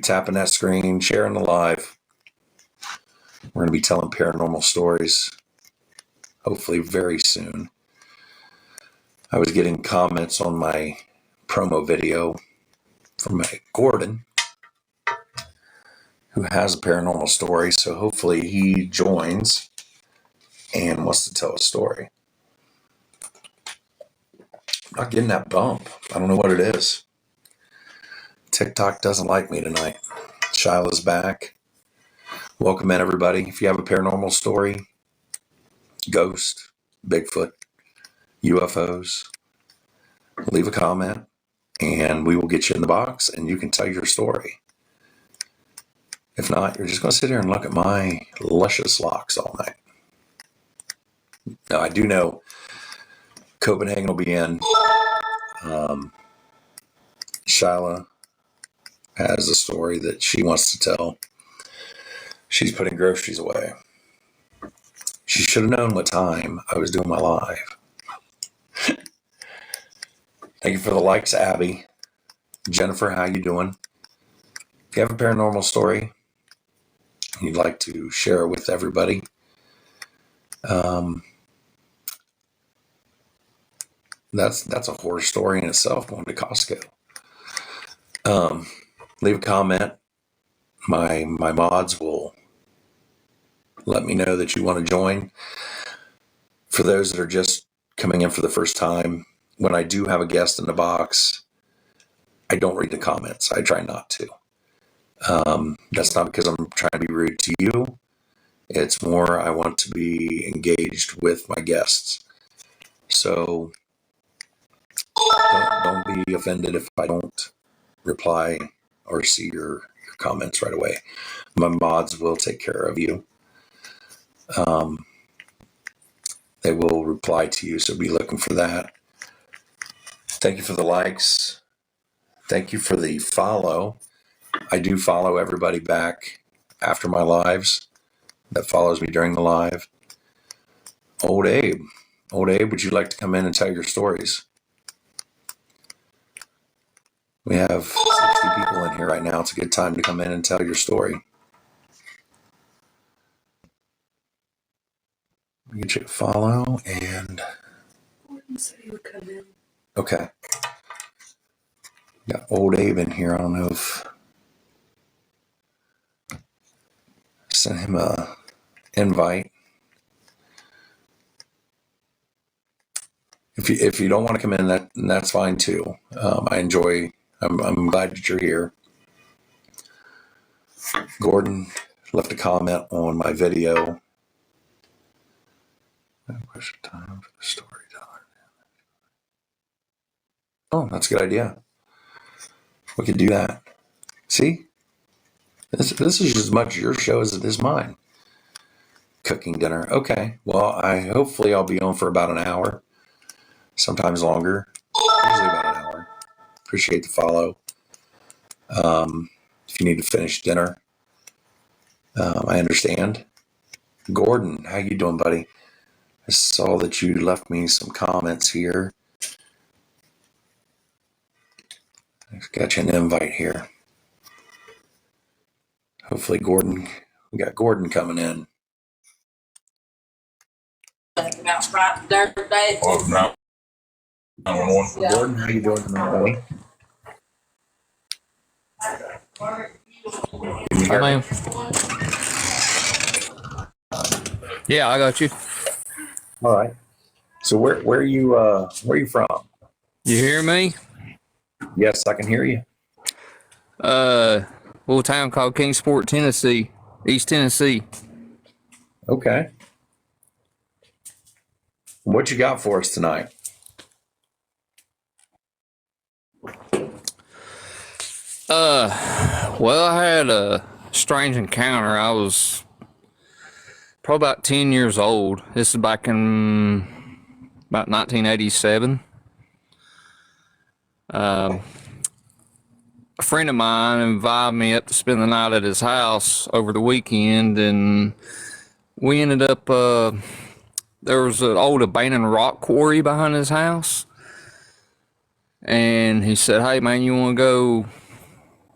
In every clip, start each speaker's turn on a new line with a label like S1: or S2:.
S1: tapping that screen, sharing the live. We're going to be telling paranormal stories, hopefully very soon. I was getting comments on my promo video from Gordon, who has a paranormal story, so hopefully he joins and wants to tell a story. I'm not getting that bump. I don't know what it is. TikTok doesn't like me tonight. Shyla's back. Welcome in, everybody. If you have a paranormal story, ghost, Bigfoot, UFOs, leave a comment and we will get you in the box and you can tell your story. If not, you're just going to sit here and look at my luscious locks all night. Now, I do know Copenhagen will be in. Shyla has a story that she wants to tell. She's putting groceries away. She should have known what time I was doing my live. Thank you for the likes, Abby. Jennifer, how you doing? If you have a paranormal story and you'd like to share it with everybody, that's a horror story in itself, going to Costco. Leave a comment. My mods will let me know that you want to join. For those that are just coming in for the first time, when I do have a guest in the box, I don't read the comments. I try not to. That's not because I'm trying to be rude to you. It's more I want to be engaged with my guests. So don't be offended if I don't reply or see your comments right away. My mods will take care of you. They will reply to you, so be looking for that. Thank you for the likes. Thank you for the follow. I do follow everybody back after my lives that follows me during the live. Old Abe, would you like to come in and tell your stories? We have 60 people in here right now. It's a good time to come in and tell your story. Get you to follow and. Okay. Got Old Abe in here. I don't know if. Send him a invite. If you don't want to come in, that's fine too. I'm glad that you're here. Gordon left a comment on my video. Question time for the storyteller. Oh, that's a good idea. We could do that. See? This is as much your show as it is mine. Cooking dinner. Okay. Well, hopefully I'll be on for about an hour. Sometimes longer. Usually about an hour. Appreciate the follow. If you need to finish dinner, I understand. Gordon, how you doing, buddy? I saw that you left me some comments here. I've got you an invite here. Hopefully Gordon, we got Gordon coming in. Gordon, how you doing tonight, buddy?
S2: Hi, ma'am. Yeah, I got you.
S1: All right. So where are you from?
S2: You hear me?
S1: Yes, I can hear you.
S2: Little town called Kingsport, Tennessee, East Tennessee.
S1: Okay. What you got for us tonight?
S2: Well, I had a strange encounter. I was probably about 10 years old. This is back in about 1987. A friend of mine invited me up to spend the night at his house over the weekend, and we ended up, there was an old abandoned rock quarry behind his house. And he said, "Hey, man, you want to go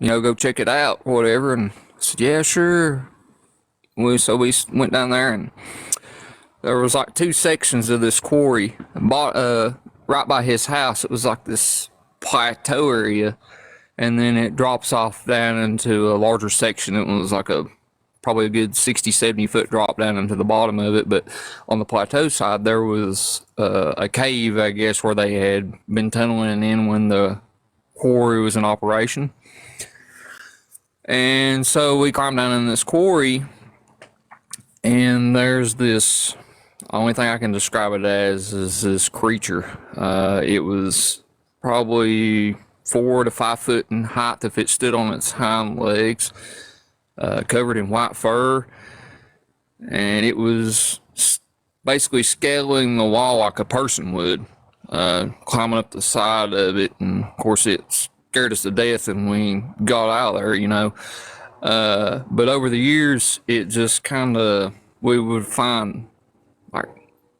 S2: go check it out, whatever. And I said, yeah, sure. So we went down there, and there was like two sections of this quarry. Right by his house, it was like this plateau area, and then it drops off down into a larger section. It was like probably a good 60, 70 foot drop down into the bottom of it. But on the plateau side, there was a cave, I guess, where they had been tunneling in when the quarry was in operation. And so we climbed down in this quarry, and there's this. Only thing I can describe it as is this creature. It was probably 4 to 5 foot in height if it stood on its hind legs, covered in white fur, and it was basically scaling the wall like a person would, climbing up the side of it. And of course, it scared us to death, and we got out of there. But over the years, it just kind of, we would find like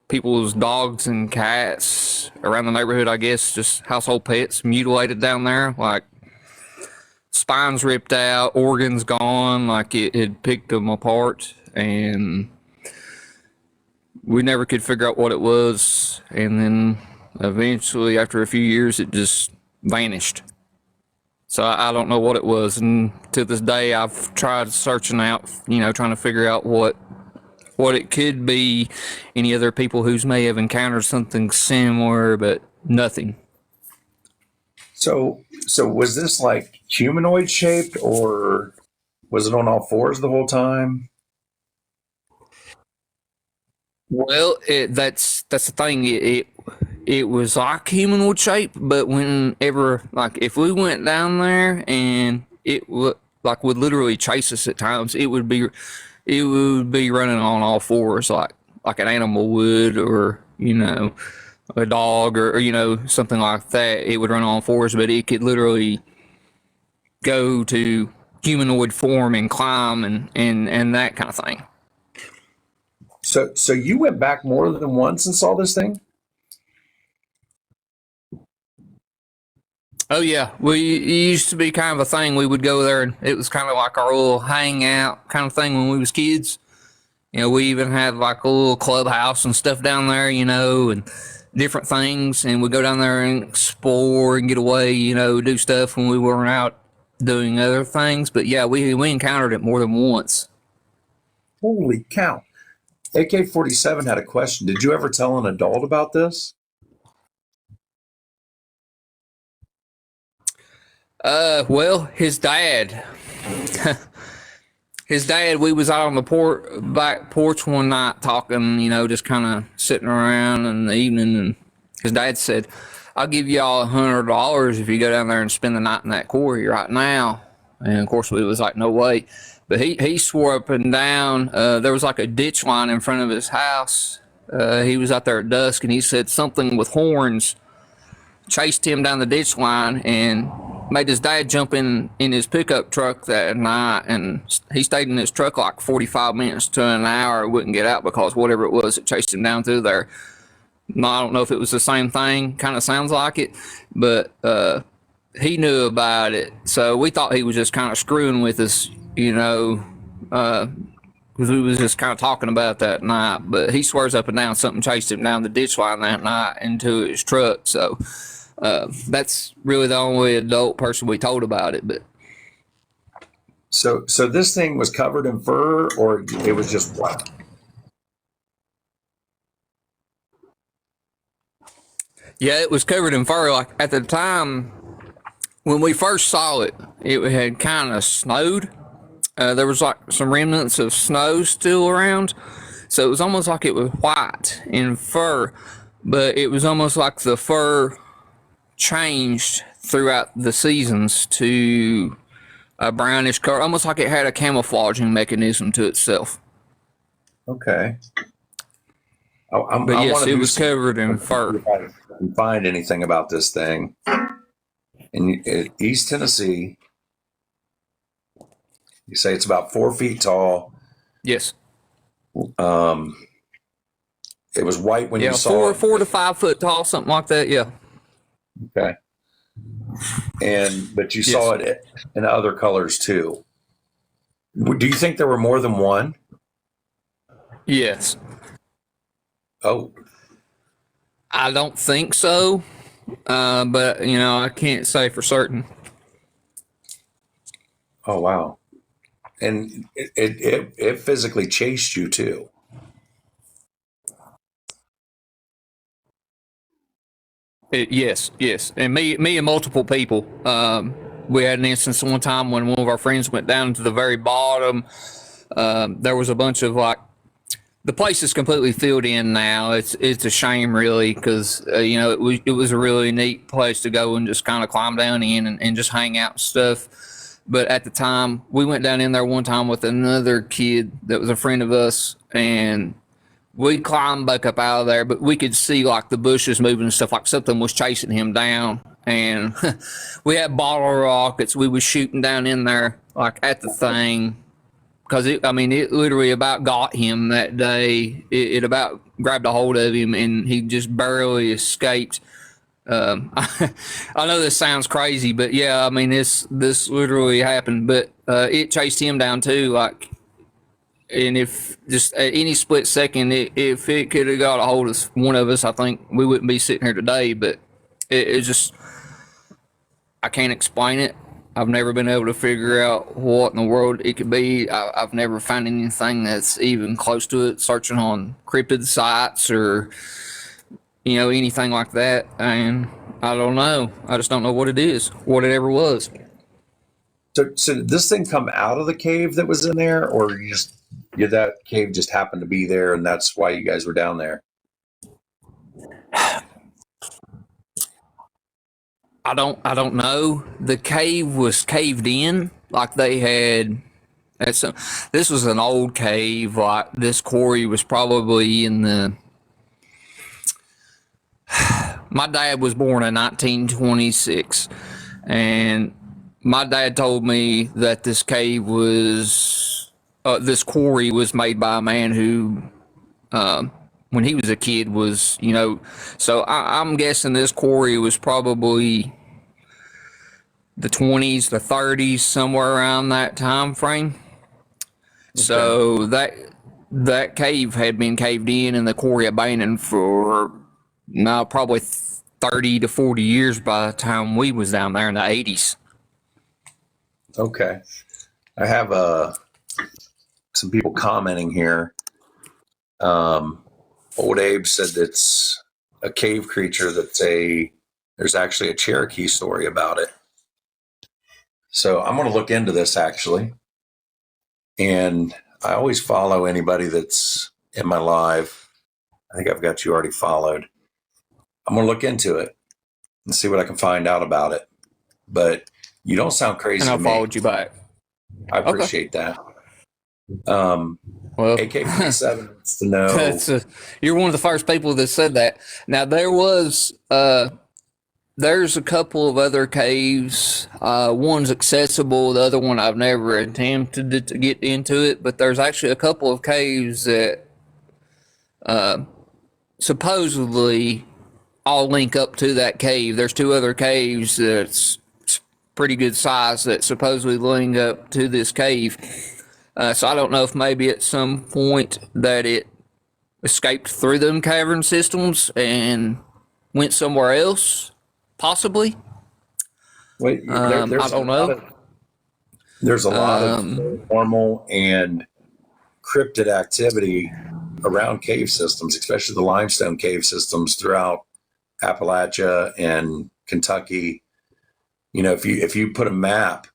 S2: people's dogs and cats around the neighborhood, I guess, just household pets mutilated down there, like spines ripped out, organs gone, like it had picked them apart. And we never could figure out what it was. And then eventually, after a few years, it just vanished. So I don't know what it was. And to this day, I've tried searching out, trying to figure out what it could be. Any other people who may have encountered something similar, but nothing.
S1: So was this like humanoid shaped, or was it on all fours the whole time?
S2: Well, that's the thing. It was like humanoid shape, but whenever, like, if we went down there and it would literally chase us at times, it would be running on all fours, like an animal would, or a dog, or something like that. It would run on all fours, but it could literally go to humanoid form and climb and that kind of thing.
S1: So you went back more than once and saw this thing?
S2: Oh yeah, it used to be kind of a thing. We would go there, and it was kind of like our little hangout kind of thing when we was kids. We even had like a little clubhouse and stuff down there, and different things. And we'd go down there and explore and get away, do stuff when we weren't out doing other things. But yeah, we encountered it more than once.
S1: Holy cow. AK-47 had a question. Did you ever tell an adult about this?
S2: Well, his dad. We was out on the back porch one night talking, just kind of sitting around in the evening, and his dad said, "I'll give y'all $100 if you go down there and spend the night in that quarry right now." And of course, we was like, "No way." But he swore up and down. There was like a ditch line in front of his house. He was out there at dusk, and he said something with horns chased him down the ditch line and made his dad jump in his pickup truck that night. And he stayed in his truck like 45 minutes to an hour. Wouldn't get out because whatever it was, it chased him down through there. No, I don't know if it was the same thing. Kind of sounds like it, but he knew about it. So we thought he was just kind of screwing with us, because we was just kind of talking about that night. But he swears up and down something chased him down the ditch line that night into his truck. So that's really the only adult person we told about it. But
S1: So this thing was covered in fur, or it was just black?
S2: yeah, it was covered in fur. Like at the time when we first saw it, it had kind of snowed. There was like some remnants of snow still around, so it was almost like it was white in fur, but it was almost like the fur changed throughout the seasons to a brownish color, almost like it had a camouflaging mechanism to itself.
S1: Okay.
S2: But yes, it was covered in fur.
S1: If I can find anything about this thing in East Tennessee, you say it's about 4 feet tall.
S2: Yes.
S1: It was white when you saw it.
S2: 4 to 5 foot tall, something like that. Yeah.
S1: Okay. but you saw it in other colors too. Do you think there were more than one?
S2: Yes.
S1: Oh,
S2: I don't think so, but I can't say for certain.
S1: oh wow! And it physically chased you too.
S2: Yes, yes, and me and multiple people. We had an instance one time when one of our friends went down to the very bottom. There was a bunch of the place is completely filled in now. It's a shame really because it was a really neat place to go and just kind of climb down in and just hang out and stuff. But at the time, we went down in there one time with another kid that was a friend of us, and we climbed back up out of there, but we could see like the bushes moving and stuff, like something was chasing him down. And we had bottle rockets. We was shooting down in there like at the thing because it literally about got him that day. It about grabbed a hold of him, and he just barely escaped. I know this sounds crazy, but yeah, this literally happened. But it chased him down too, like. And if just at any split second, if it could have got a hold of one of us, I think we wouldn't be sitting here today. But it's just, I can't explain it. I've never been able to figure out what in the world it could be. I've never found anything that's even close to it, searching on cryptid sites or, anything like that. And I don't know. I just don't know what it is, what it ever was.
S1: So did this thing come out of the cave that was in there, or that cave just happened to be there, and that's why you guys were down there?
S2: I don't know. The cave was caved in, like they had. This was an old cave. Like this quarry was probably in the. My dad was born in 1926, and my dad told me that this quarry was made by a man who, when he was a kid, so I'm guessing this quarry was probably the 20s, the 30s, somewhere around that time frame. Okay. So that cave had been caved in and the quarry abandoned for now probably 30 to 40 years by the time we was down there in the 80s.
S1: Okay. I have some people commenting here. Old Abe said it's a cave creature there's actually a Cherokee story about it. So I'm going to look into this actually. And I always follow anybody that's in my live. I think I've got you already followed. I'm going to look into it and see what I can find out about it. But you don't sound crazy to me.
S2: And I followed you back.
S1: I appreciate that.
S2: Well,
S1: AK-47 wants to know.
S2: You're one of the first people that said that. Now there's a couple of other caves. One's accessible. The other one I've never attempted to get into it. But there's actually a couple of caves that supposedly all link up to that cave. There's two other caves that's pretty good size that supposedly link up to this cave. So I don't know if maybe at some point that it escaped through them cavern systems and went somewhere else, possibly.
S1: Wait,
S2: I don't know.
S1: There's a lot of normal and cryptid activity around cave systems, especially the limestone cave systems throughout Appalachia and Kentucky. If you put a map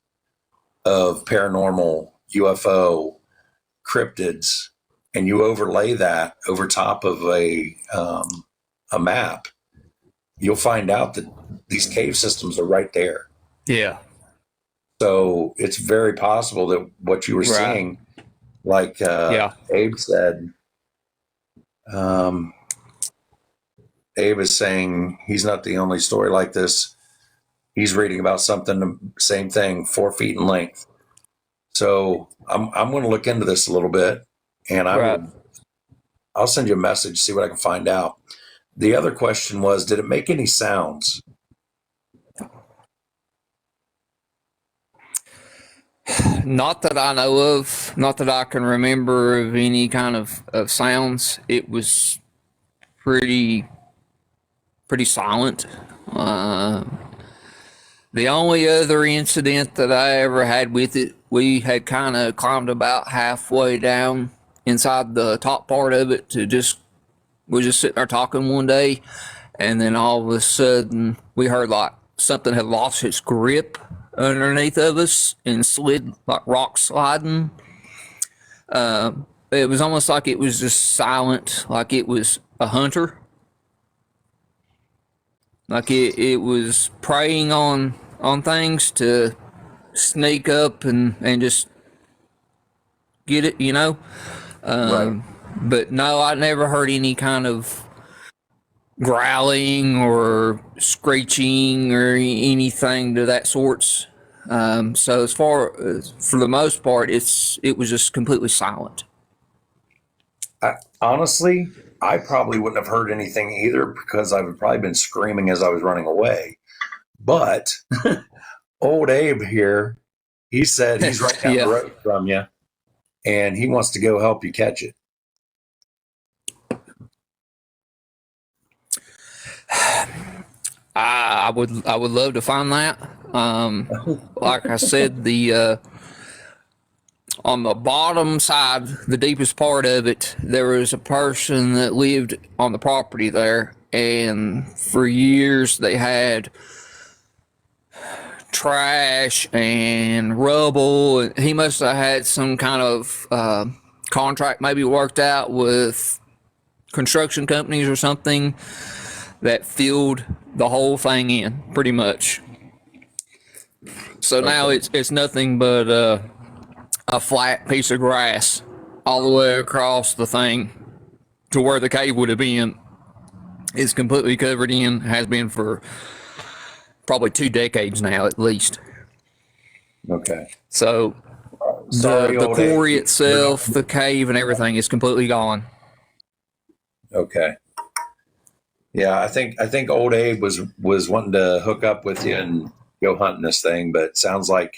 S1: of paranormal UFO cryptids and you overlay that over top of a map, you'll find out that these cave systems are right there.
S2: Yeah.
S1: So it's very possible that what you were seeing, like Abe said, Abe is saying he's not the only story like this. He's reading about something, same thing, 4 feet in length. So I'm going to look into this a little bit, and I'll send you a message, see what I can find out. The other question was, did it make any sounds?
S2: Not that I know of, not that I can remember of any kind of sounds. It was pretty pretty silent. Uh, the only other incident that I ever had with it, we had kind of climbed about halfway down inside the top part of it to just we were just sitting there talking one day, and then all of a sudden we heard like something had lost its grip underneath of us and slid like rock sliding. It was almost like it was just silent, like it was a hunter, like it was preying on things to sneak up and just get it, you know.
S1: Right.
S2: But no, I never heard any kind of growling or screeching or anything to that sorts. So as far as for the most part, it was just completely silent.
S1: Honestly, I probably wouldn't have heard anything either because I would probably been screaming as I was running away. But old Abe here, he said he's right down the
S2: Yeah,
S1: road from you and he wants to go help you catch it.
S2: I would love to find that. Like I said, the on the bottom side, the deepest part of it, there was a person that lived on the property there, and for years they had trash and rubble. He must have had some kind of contract maybe worked out with construction companies or something that filled the whole thing in pretty much. So now
S1: Okay.
S2: it's nothing but a flat piece of grass all the way across the thing to where the cave would have been. It's completely covered in, has been for probably 2 decades now at least.
S1: Okay.
S2: So the
S1: Sorry,
S2: the
S1: old Abe.
S2: quarry
S1: You're
S2: itself, the cave, and everything is completely gone.
S1: okay. Yeah, I think old Abe was wanting to hook up with you and go hunting this thing, but sounds like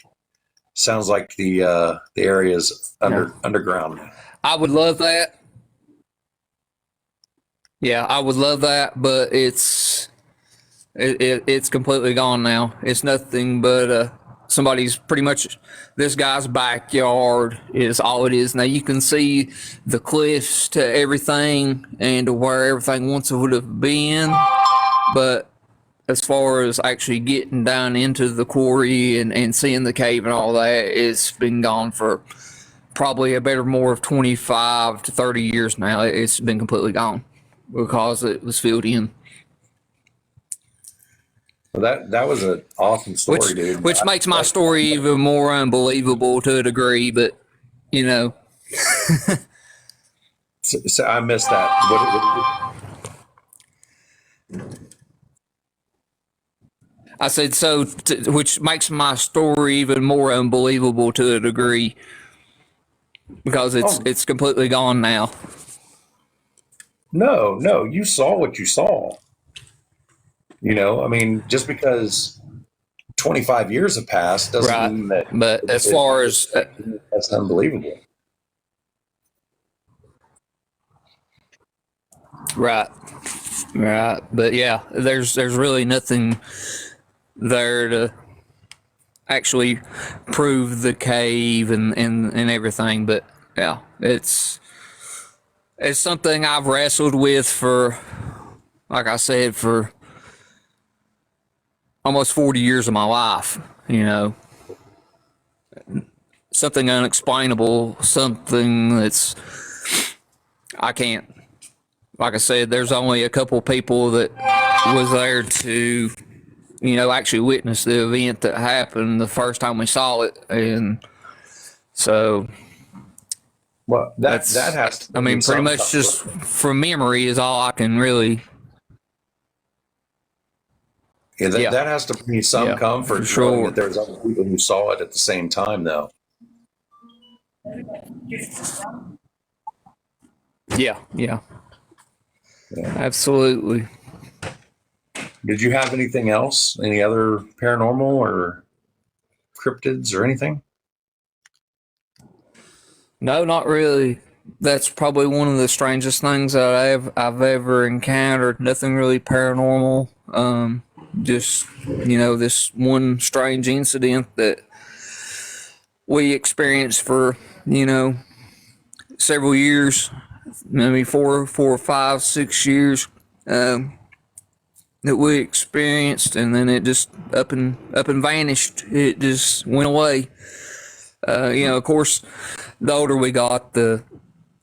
S1: the area is
S2: Yeah,
S1: underground.
S2: I would love that. Yeah, I would love that, but it's completely gone now. It's nothing but somebody's pretty much this guy's backyard is all it is. Now you can see the cliffs to everything and to where everything once would have been, but as far as actually getting down into the quarry and seeing the cave and all that, it's been gone for probably a better more of 25 to 30 years now. It's been completely gone because it was filled in.
S1: Well, that was an awesome
S2: which
S1: story, dude.
S2: which makes my story even more unbelievable to a degree. But you know,
S1: So I missed that.
S2: I said so, which makes my story even more unbelievable to a degree because it's
S1: Oh
S2: it's completely gone now.
S1: no, no, you saw what you saw. I mean, just because 25 years have passed doesn't
S2: Right.
S1: mean that
S2: But as
S1: it,
S2: far as
S1: that's unbelievable.
S2: right, right, but yeah, there's really nothing there to actually prove the cave and everything. But yeah, it's something I've wrestled with for, like I said, for almost 40 years of my life. You know, something unexplainable, something that's I can't. Like I said, there's only a couple people that was there to, actually witness the event that happened the first time we saw it, and so
S1: Well, that
S2: that's.
S1: has to
S2: I
S1: mean
S2: mean, pretty
S1: some
S2: much just
S1: comfort.
S2: from memory is all I can really.
S1: Yeah, that,
S2: Yeah,
S1: that has to mean some
S2: yeah, for
S1: comfort knowing that
S2: sure.
S1: there's other people who saw it at the same time, though.
S2: Yeah, yeah,
S1: Yeah.
S2: absolutely.
S1: Did you have anything else? Any other paranormal or cryptids or anything?
S2: No, not really. That's probably one of the strangest things that I've ever encountered. Nothing really paranormal. Just this one strange incident that we experienced for several years, maybe 4, 5, 6 years. That we experienced, and then it just up and vanished. It just went away. Of course, the older we got, the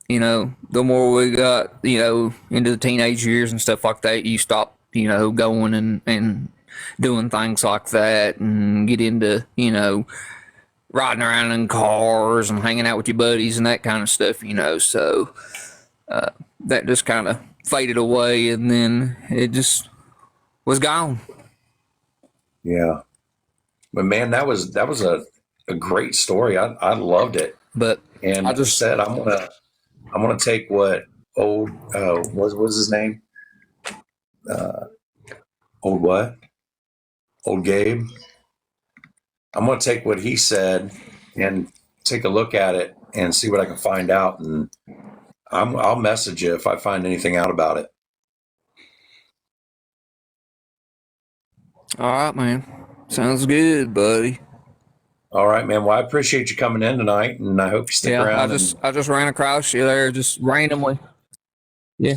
S2: more we got, into the teenage years and stuff like that. You stop, going and doing things like that, and get into, riding around in cars and hanging out with your buddies and that kind of stuff. So that just kind of faded away, and then it just was gone.
S1: Yeah. But man, that was a great story. I loved it.
S2: But
S1: And
S2: I
S1: like I
S2: just,
S1: said, I'm gonna take what old what's his name? Old what? Old Gabe. I'm gonna take what he said and take a look at it and see what I can find out, and I'll message you if I find anything out about it.
S2: all right, man. Sounds good, buddy.
S1: All right, man. Well, I appreciate you coming in tonight, and I hope you stick
S2: Yeah, I
S1: around.
S2: just
S1: And
S2: I just ran across you there just randomly. Yeah,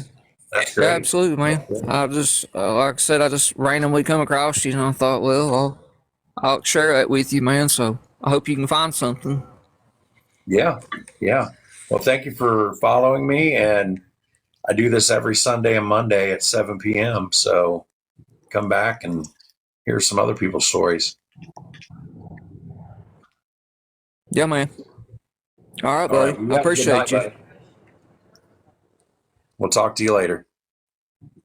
S1: that's
S2: yeah,
S1: great.
S2: absolutely, man. I just like I said, I just randomly come across you, and I thought, well, I'll share that with you, man. So I hope you can find something.
S1: Yeah, yeah. Well, thank you for following me, and I do this every Sunday and Monday at 7 p.m. So come back and hear some other people's stories.
S2: Yeah, man. All right,
S1: All right.
S2: buddy.
S1: You
S2: I
S1: have a good night,
S2: appreciate you.
S1: buddy. We'll talk to you later.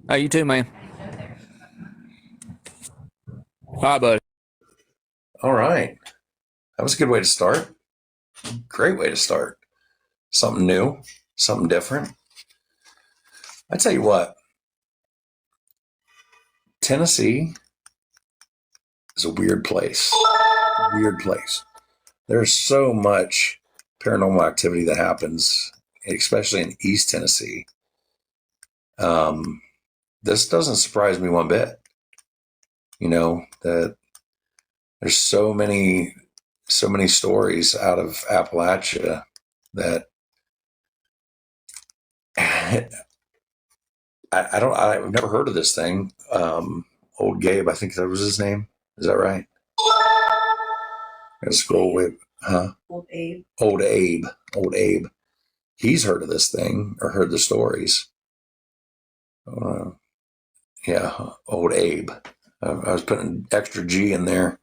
S2: Hey, you too, man. Bye, buddy.
S1: All right. That was a good way to start. Great way to start. Something new, something different. I tell you what, Tennessee is a weird place. Weird place. There's so much paranormal activity that happens, especially in East Tennessee. This doesn't surprise me one bit. That there's so many stories out of Appalachia that I've never heard of this thing. Old Gabe, I think that was his name. Is that right? I scroll with, huh? Old Abe. Old Abe. Old Abe. He's heard of this thing or heard the stories. Yeah, Old Abe. I was putting extra G in there.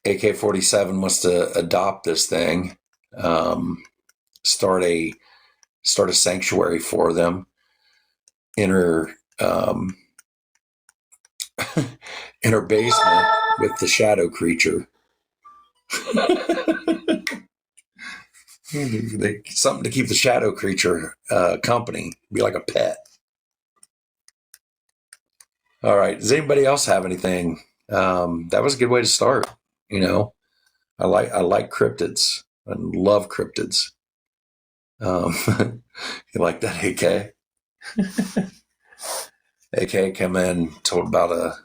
S1: AK-47 wants to adopt this thing, start a sanctuary for them in her in her basement with the shadow creature. Something to keep the shadow creature company, be like a pet. All right. Does anybody else have anything? That was a good way to start. I like cryptids and love cryptids. You like that, AK? AK came in, told about a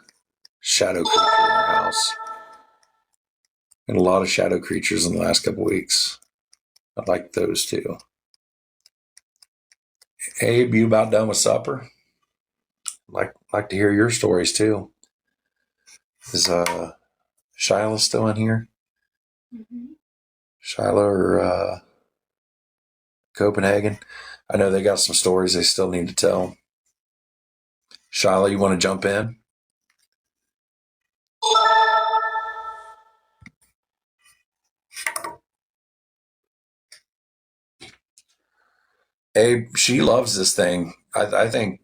S1: shadow creature in our house, and a lot of shadow creatures in the last couple of weeks. I like those too. Abe, you about done with supper? Like to hear your stories too. Is Shyla still in here? Mm-hmm. Shyla or Copenhagen? I know they got some stories they still need to tell. Shyla, you want to jump in? Abe, she loves this thing. I think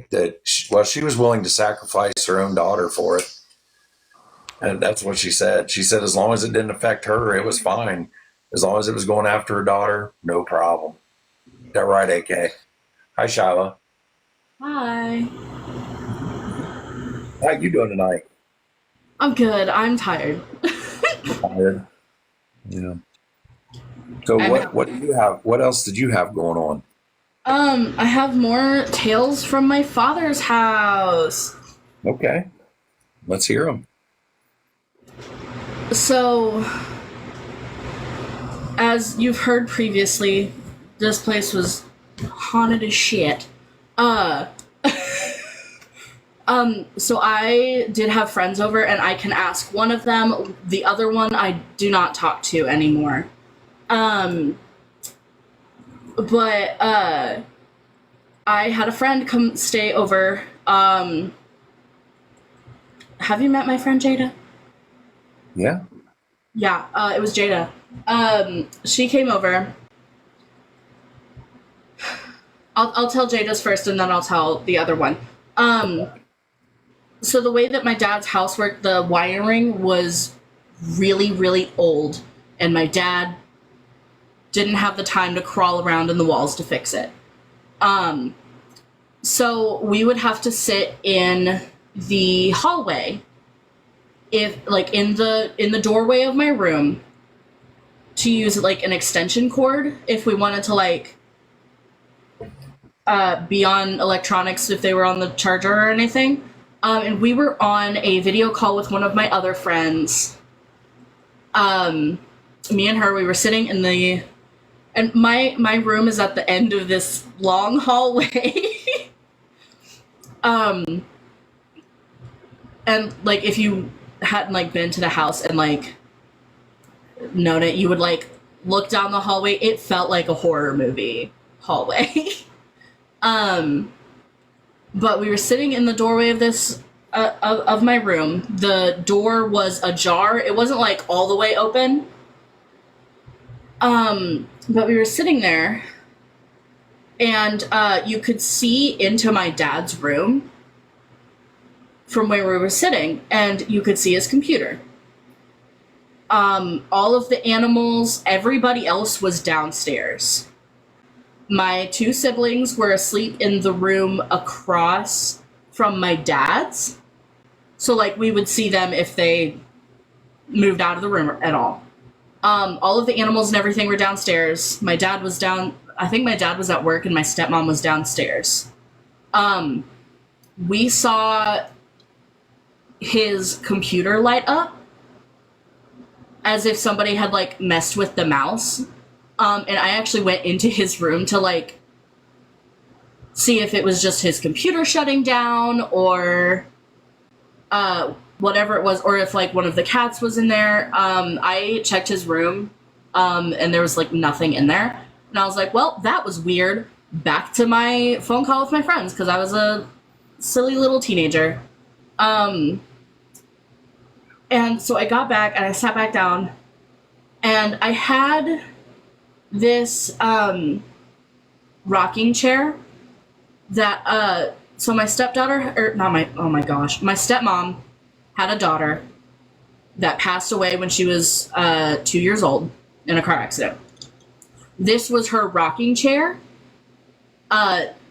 S1: that she was willing to sacrifice her own daughter for it, and that's what she said. She said as long as it didn't affect her, it was fine. As long as it was going after her daughter, no problem. Is that right, AK? Hi, Shyla.
S3: Hi.
S1: How you doing tonight?
S3: I'm good. I'm tired.
S1: Tired. Yeah. So
S3: I'm
S1: what do you have? What else did you have going on?
S3: I have more tales from my father's house.
S1: Okay, let's hear them.
S3: So, as you've heard previously, this place was haunted as shit. Uh so I did have friends over, and I can ask one of them. The other one I do not talk to anymore. Um but I had a friend come stay over. Have you met my friend Jada?
S1: Yeah.
S3: Yeah, it was Jada. She came over. I'll tell Jada's first, and then I'll tell the other one. So the way that my dad's house worked, the wiring was really, really old, and my dad didn't have the time to crawl around in the walls to fix it. So we would have to sit in the hallway, if like in the doorway of my room, to use like an extension cord if we wanted to like be on electronics if they were on the charger or anything. And we were on a video call with one of my other friends. Me and her, we were sitting in the, and my room is at the end of this long hallway. And like if you hadn't like been to the house and like known it, you would like look down the hallway. It felt like a horror movie hallway. But we were sitting in the doorway of this of my room. The door was ajar. It wasn't like all the way open. But we were sitting there, and you could see into my dad's room from where we were sitting, and you could see his computer. All of the animals, everybody else was downstairs. My two siblings were asleep in the room across from my dad's. So, like, we would see them if they moved out of the room at all. All of the animals and everything were downstairs. My dad was down. I think my dad was at work and my stepmom was downstairs. We saw his computer light up as if somebody had, like, messed with the mouse. And I actually went into his room to, like, see if it was just his computer shutting down or whatever it was, or if, like, one of the cats was in there. I checked his room, and there was, like, nothing in there. And I was like, well, that was weird. Back to my phone call with my friends, because I was a silly little teenager. And so I got back, and I sat back down, and I had this rocking chair that so my stepdaughter, or not my, oh my gosh, my stepmom had a daughter that passed away when she was 2 years old in a car accident. This was her rocking chair.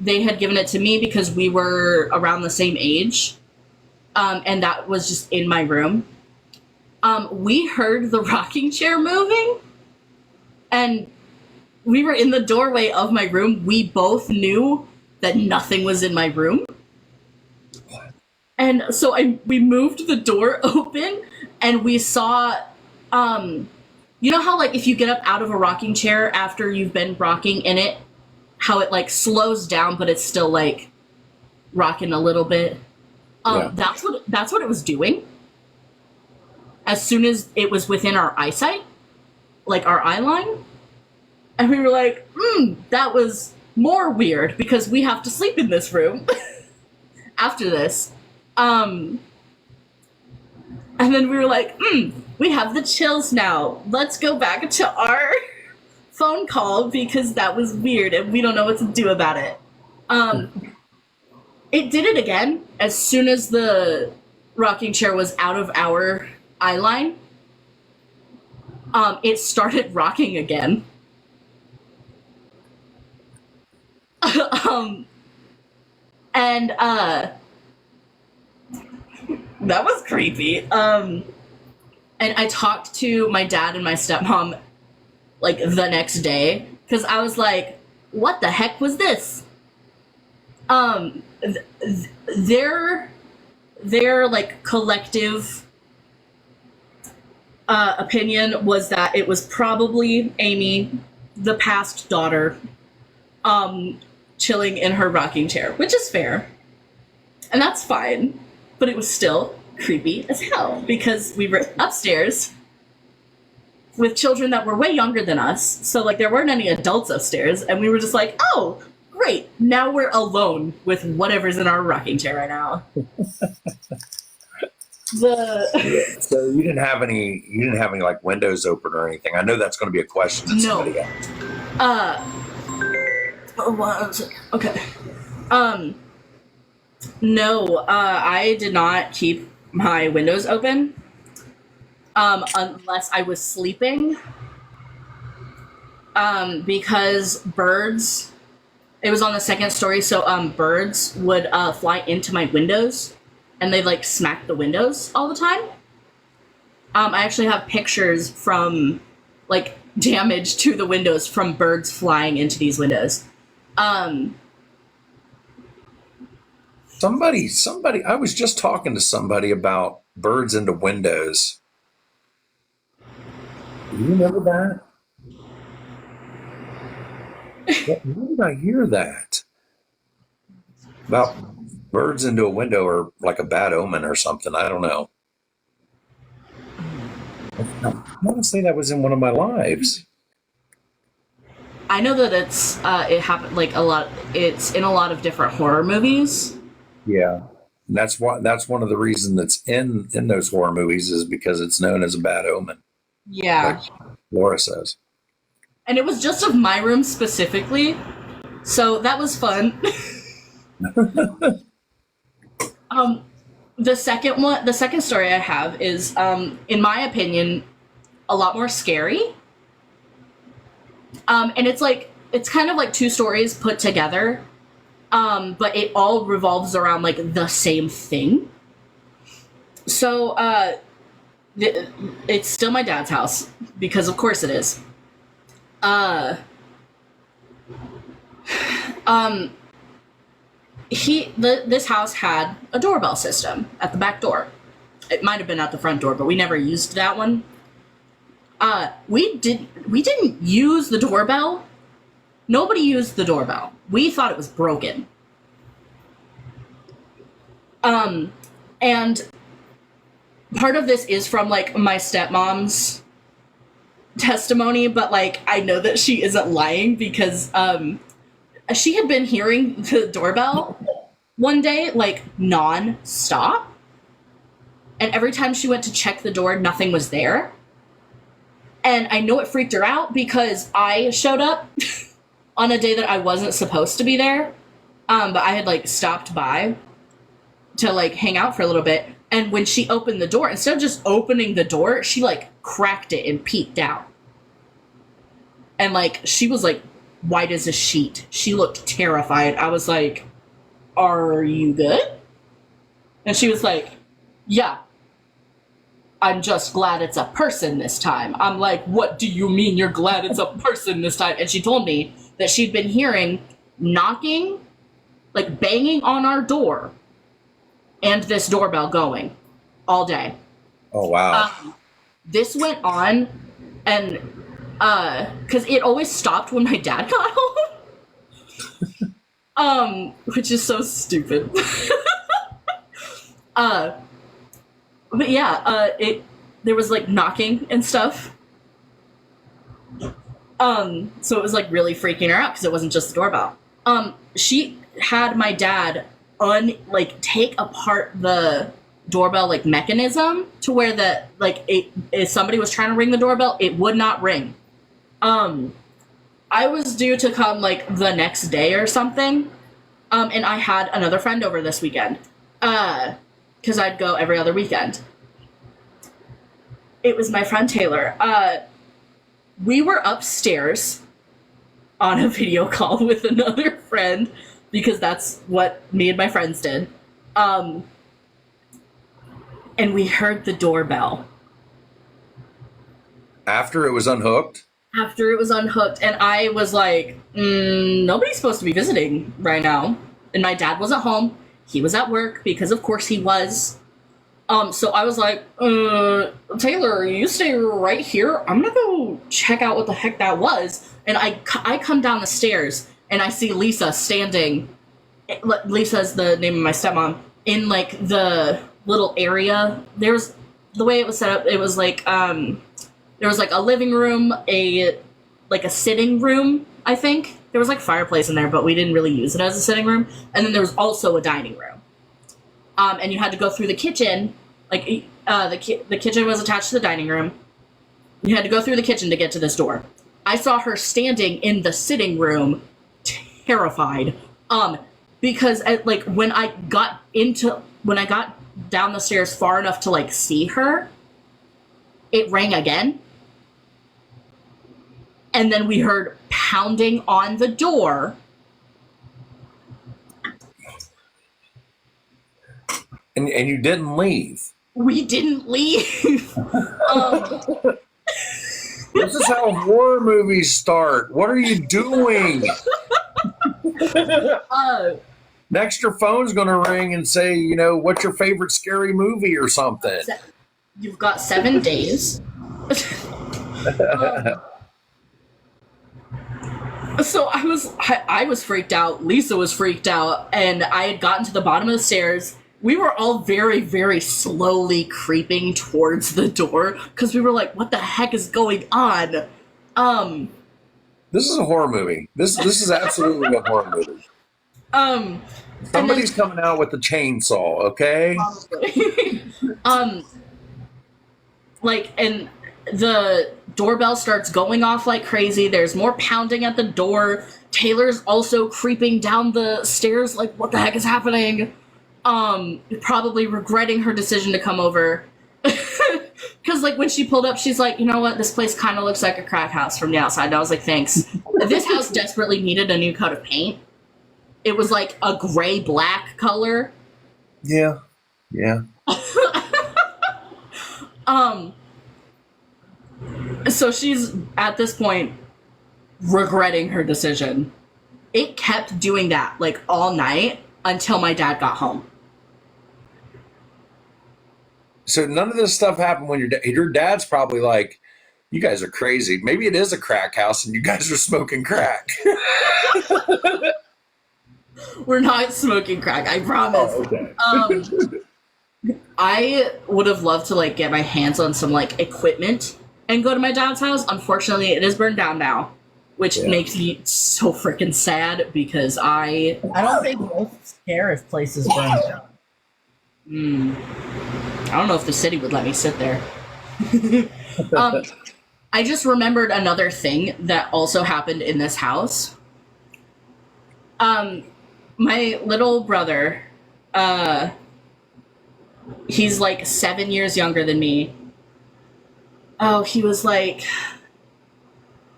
S3: They had given it to me because we were around the same age, and that was just in my room. We heard the rocking chair moving, and we were in the doorway of my room. We both knew that nothing was in my room. And so we moved the door open, and we saw, you know how, like, if you get up out of a rocking chair after you've been rocking in it, how it, like, slows down, but it's still, like, rocking a little bit?
S1: Yeah.
S3: That's what it was doing. As soon as it was within our eyesight, like our eye line. And we were like, that was more weird because we have to sleep in this room after this. And then we were like, we have the chills now. Let's go back to our phone call because that was weird and we don't know what to do about it. It did it again as soon as the rocking chair was out of our eye line. It started rocking again. And that was creepy. And I talked to my dad and my stepmom like the next day because I was like, what the heck was this? Their like collective opinion was that it was probably Amy, the past daughter, chilling in her rocking chair, which is fair. And that's fine. But it was still creepy as hell because we were upstairs with children that were way younger than us. So, like, there weren't any adults upstairs. And we were just like, oh, great. Now we're alone with whatever's in our rocking chair right now.
S1: So you didn't have any like windows open or anything. I know that's going to be a question that somebody asked.
S3: Okay. No, I did not keep my windows open unless I was sleeping. Because birds, it was on the second story, so birds would fly into my windows and they'd like smack the windows all the time. I actually have pictures from like damage to the windows from birds flying into these windows.
S1: Somebody, I was just talking to somebody about birds into windows. Do you remember that? Where did I hear that? About birds into a window or like a bad omen or something. I don't know. I want to say that was in one of my lives.
S3: I know that it happened like a lot. It's in a lot of different horror movies.
S1: Yeah. And that's one of the reasons that's in those horror movies is because it's known as a bad omen.
S3: Yeah.
S1: Like Laura says.
S3: And it was just of my room specifically. So that was fun. The second story I have is, in my opinion, a lot more scary. And it's kind of like two stories put together. But it all revolves around like the same thing. So, it's still my dad's house because of course it is. This house had a doorbell system at the back door. It might have been at the front door, but we never used that one. We didn't use the doorbell. Nobody used the doorbell. We thought it was broken. And part of this is from like my stepmom's testimony, but like I know that she isn't lying because she had been hearing the doorbell one day like non-stop, and every time she went to check the door, nothing was there. And I know it freaked her out because I showed up on a day that I wasn't supposed to be there, but I had like stopped by to like hang out for a little bit. And when she opened the door, instead of just opening the door, she like cracked it and peeked out. And like she was like white as a sheet. She looked terrified. I was like, "Are you good?" And she was like, "Yeah. I'm just glad it's a person this time." I'm like, "What do you mean you're glad it's a person this time?" And she told me that she'd been hearing knocking, like banging on our door, and this doorbell going all day.
S1: Oh, wow.
S3: This went on, and because it always stopped when my dad got home, which is so stupid. But yeah, there was like knocking and stuff. So it was like really freaking her out because it wasn't just the doorbell. She had my dad take apart the doorbell like mechanism to where if somebody was trying to ring the doorbell, it would not ring. I was due to come like the next day or something, and I had another friend over this weekend, because I'd go every other weekend. It was my friend Taylor. We were upstairs on a video call with another friend because that's what me and my friends did. And we heard the doorbell.
S1: After it was unhooked?
S3: after it was unhooked, and I was like, nobody's supposed to be visiting right now. And my dad wasn't home. He was at work because, of course, he was. So I was like, Taylor, you stay right here. I'm gonna go check out what the heck that was. And I come down the stairs and I see Lisa standing. Lisa's the name of my stepmom, in like the little area. There's the way it was set up. It was like there was like a living room, a sitting room. I think there was like fireplace in there, but we didn't really use it as a sitting room. And then there was also a dining room. And you had to go through the kitchen. Like the kitchen was attached to the dining room. You had to go through the kitchen to get to this door. I saw her standing in the sitting room, terrified. Because when I got down the stairs far enough to like see her, it rang again. And then we heard pounding on the door.
S1: And you didn't leave.
S3: We didn't leave.
S1: This is how horror movies start. What are you doing? Next, your phone's going to ring and say, what's your favorite scary movie or something.
S3: You've got 7 days. So I was freaked out. Lisa was freaked out, and I had gotten to the bottom of the stairs. We were all very, very slowly creeping towards the door because we were like, "What the heck is going on?"
S1: This is a horror movie. This is absolutely a horror movie. Somebody's coming out with a chainsaw, okay?
S3: And the doorbell starts going off like crazy. There's more pounding at the door. Taylor's also creeping down the stairs like, what the heck is happening? Probably regretting her decision to come over. Because, when she pulled up, she's like, you know what? This place kind of looks like a crack house from the outside. And I was like, thanks. This house desperately needed a new coat of paint. It was like a gray-black color.
S1: Yeah.
S3: So she's, at this point, regretting her decision. It kept doing that, all night until my dad got home.
S1: So none of this stuff happened when your dad's probably like, you guys are crazy. Maybe it is a crack house and you guys are smoking crack.
S3: We're not smoking crack, I promise.
S1: Oh, okay.
S3: I would have loved to get my hands on some equipment and go to my dad's house. Unfortunately, it is burned down now, which makes me so freaking sad because I
S4: don't think most sheriff places burn down.
S3: I don't know if the city would let me sit there. I just remembered another thing that also happened in this house. My little brother, he's 7 years younger than me. Oh, he was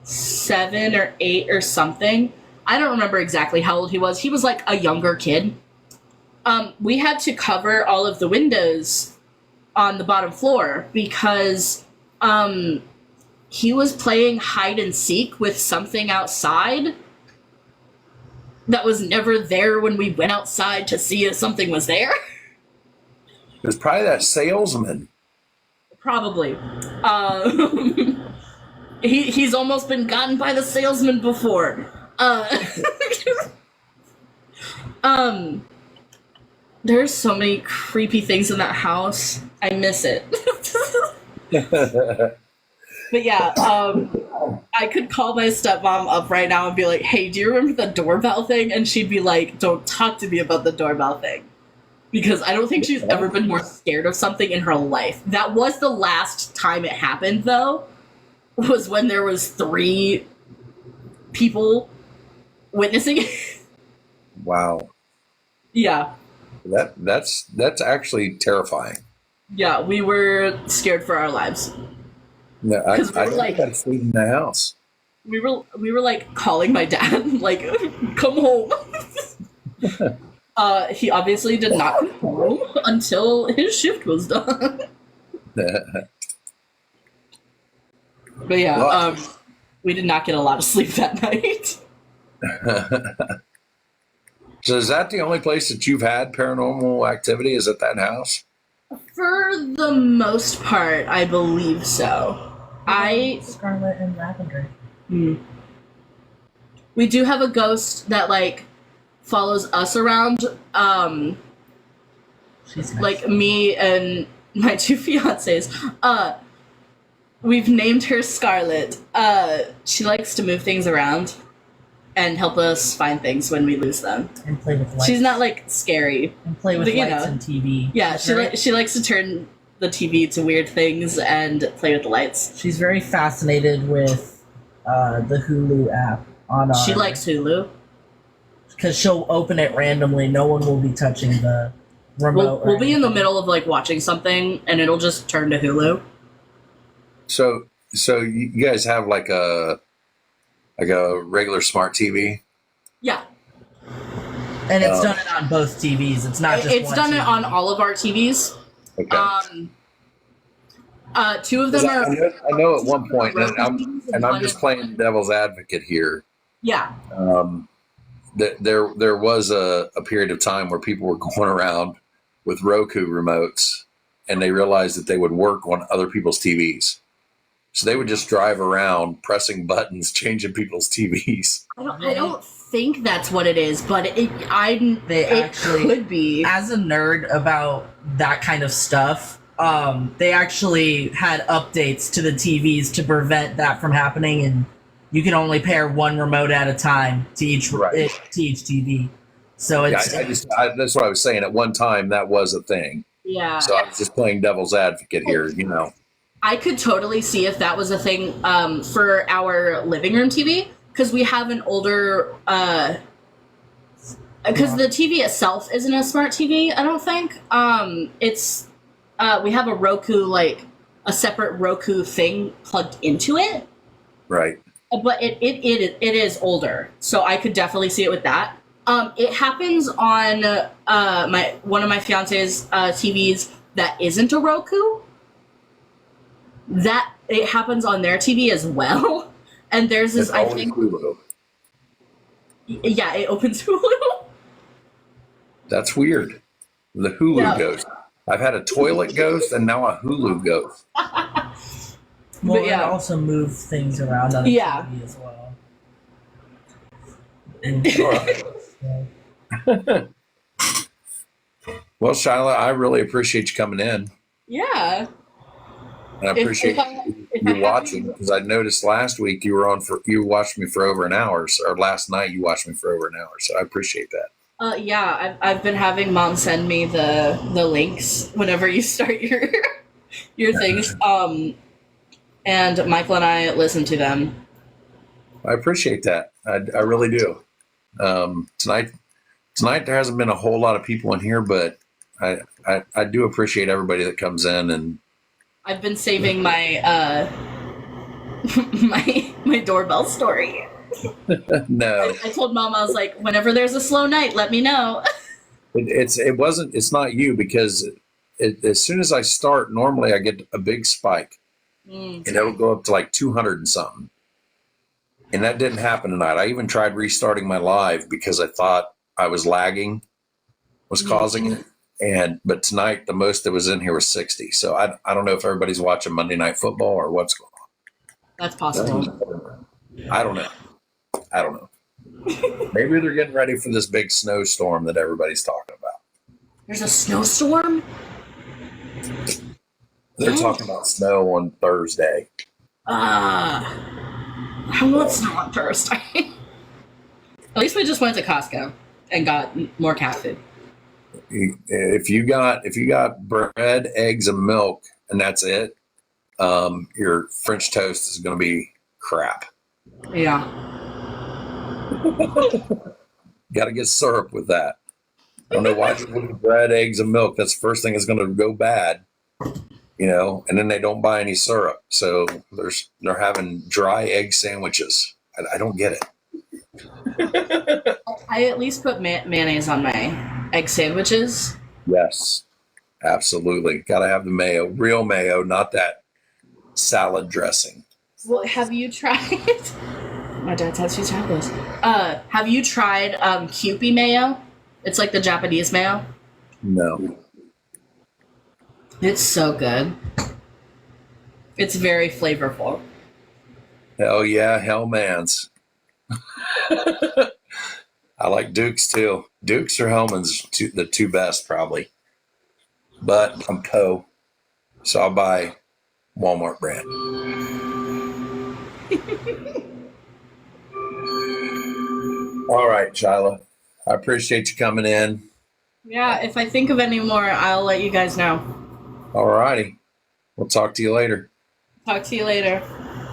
S3: 7 or 8 or something. I don't remember exactly how old he was. He was a younger kid. We had to cover all of the windows on the bottom floor because he was playing hide and seek with something outside that was never there when we went outside to see if something was there.
S1: It was probably that salesman.
S3: Probably. He's almost been gotten by the salesman before. There's so many creepy things in that house. I miss it. But yeah, I could call my stepmom up right now and be like, hey, do you remember the doorbell thing? And she'd be like, don't talk to me about the doorbell thing. Because I don't think she's ever been more scared of something in her life. That was the last time it happened, though, was when there was 3 people witnessing it.
S1: Wow.
S3: Yeah.
S1: That's actually terrifying.
S3: Yeah, we were scared for our lives.
S1: No, I got sleep in the house.
S3: We were calling my dad, come home. He obviously did not come home until his shift was done. But yeah, We did not get a lot of sleep that night.
S1: So is that the only place that you've had paranormal activity? Is at that house?
S3: For the most part, I believe so.
S4: Scarlet and Lavender.
S3: We do have a ghost that like follows us around.
S4: She's nice.
S3: Like me and my two fiancés. We've named her Scarlet. She likes to move things around and help us find things when we lose them.
S4: And play with lights.
S3: She's not like scary.
S4: And play with
S3: but, you
S4: lights
S3: know.
S4: and TV.
S3: Yeah, she likes to turn the TV to weird things and play with the lights.
S4: She's very fascinated with the Hulu app on our...
S3: She likes Hulu.
S4: Because she'll open it randomly. No one will be touching the remote.
S3: We'll be in the middle of like watching something and it'll just turn to Hulu.
S1: So you guys have like a regular smart TV?
S4: Yeah. And it's done it on both TVs. It's not just
S3: it's
S4: one
S3: done
S4: TV.
S3: it on all of our TVs.
S1: Okay.
S3: Two of them are.
S1: I know at one point, and I'm just playing devil's advocate here.
S3: Yeah.
S1: There was a period of time where people were going around with Roku remotes, and they realized that they would work on other people's TVs. So they would just drive around pressing buttons, changing people's TVs.
S3: I don't think that's what it is, but it
S4: actually
S3: could be.
S4: As a nerd about that kind of stuff, they actually had updates to the TVs to prevent that from happening, and you can only pair one remote at a time to each TV. So it's
S1: that's what I was saying. At one time, that was a thing.
S3: Yeah.
S1: So I was just playing devil's advocate here, you know.
S3: I could totally see if that was a thing for our living room TV, because we have an older. Because the TV itself isn't a smart TV, I don't think. It's we have a Roku, like a separate Roku thing plugged into it.
S1: Right.
S3: But it is older, so I could definitely see it with that. It happens on one of my fiance's TVs that isn't a Roku. That it happens on their TV as well, and there's this. I think. Hulu. Yeah, it opens Hulu.
S1: That's weird. The Hulu ghost. I've had a toilet ghost and now a Hulu ghost.
S4: Well, it also move things around on the TV as well. And
S1: Well, Shyla, I really appreciate you coming in.
S3: Yeah.
S1: And I appreciate you watching, because I noticed last week you watched me for over an hour, or last night you watched me for over an hour. So I appreciate that.
S3: Yeah, I've been having Mom send me the links whenever you start your things. And Michael and I listen to them.
S1: I appreciate that. I really do. Tonight there hasn't been a whole lot of people in here, but I do appreciate everybody that comes in. And
S3: I've been saving my my doorbell story.
S1: No,
S3: I told Mom, I was like, whenever there's a slow night, let me know.
S1: It's not you, because as soon as I start, normally I get a big spike, and it'll go up to like 200 and something. And that didn't happen tonight. I even tried restarting my live because I thought I was lagging, was causing it. But tonight, the most that was in here was 60. So I don't know if everybody's watching Monday Night Football or what's going on.
S3: That's possible.
S1: I don't know. Maybe they're getting ready for this big snowstorm that everybody's talking about.
S3: There's a snowstorm?
S1: They're talking about snow on Thursday.
S3: I want snow on Thursday. At least we just went to Costco and got more cat food.
S1: If you got bread, eggs, and milk, and that's it, your French toast is going to be crap.
S3: Yeah.
S1: Got to get syrup with that. I don't know why people do bread, eggs, and milk. That's the first thing that's going to go bad, and then they don't buy any syrup. So they're having dry egg sandwiches. I don't get it.
S3: I at least put mayonnaise on my egg sandwiches.
S1: Yes, absolutely. Got to have the mayo, real mayo, not that salad dressing.
S3: Well, have you tried? My dad says she's had this. Have you tried Kewpie mayo? It's like the Japanese mayo.
S1: No.
S3: It's so good. It's very flavorful.
S1: Hell yeah, Hellman's. I like Duke's too. Duke's or Hellman's, the two best probably. But I'm Poe, so I'll buy Walmart brand. All right, Shyla. I appreciate you coming in.
S3: Yeah, if I think of any more, I'll let you guys know.
S1: All righty. We'll talk to you later.
S3: Talk to you later.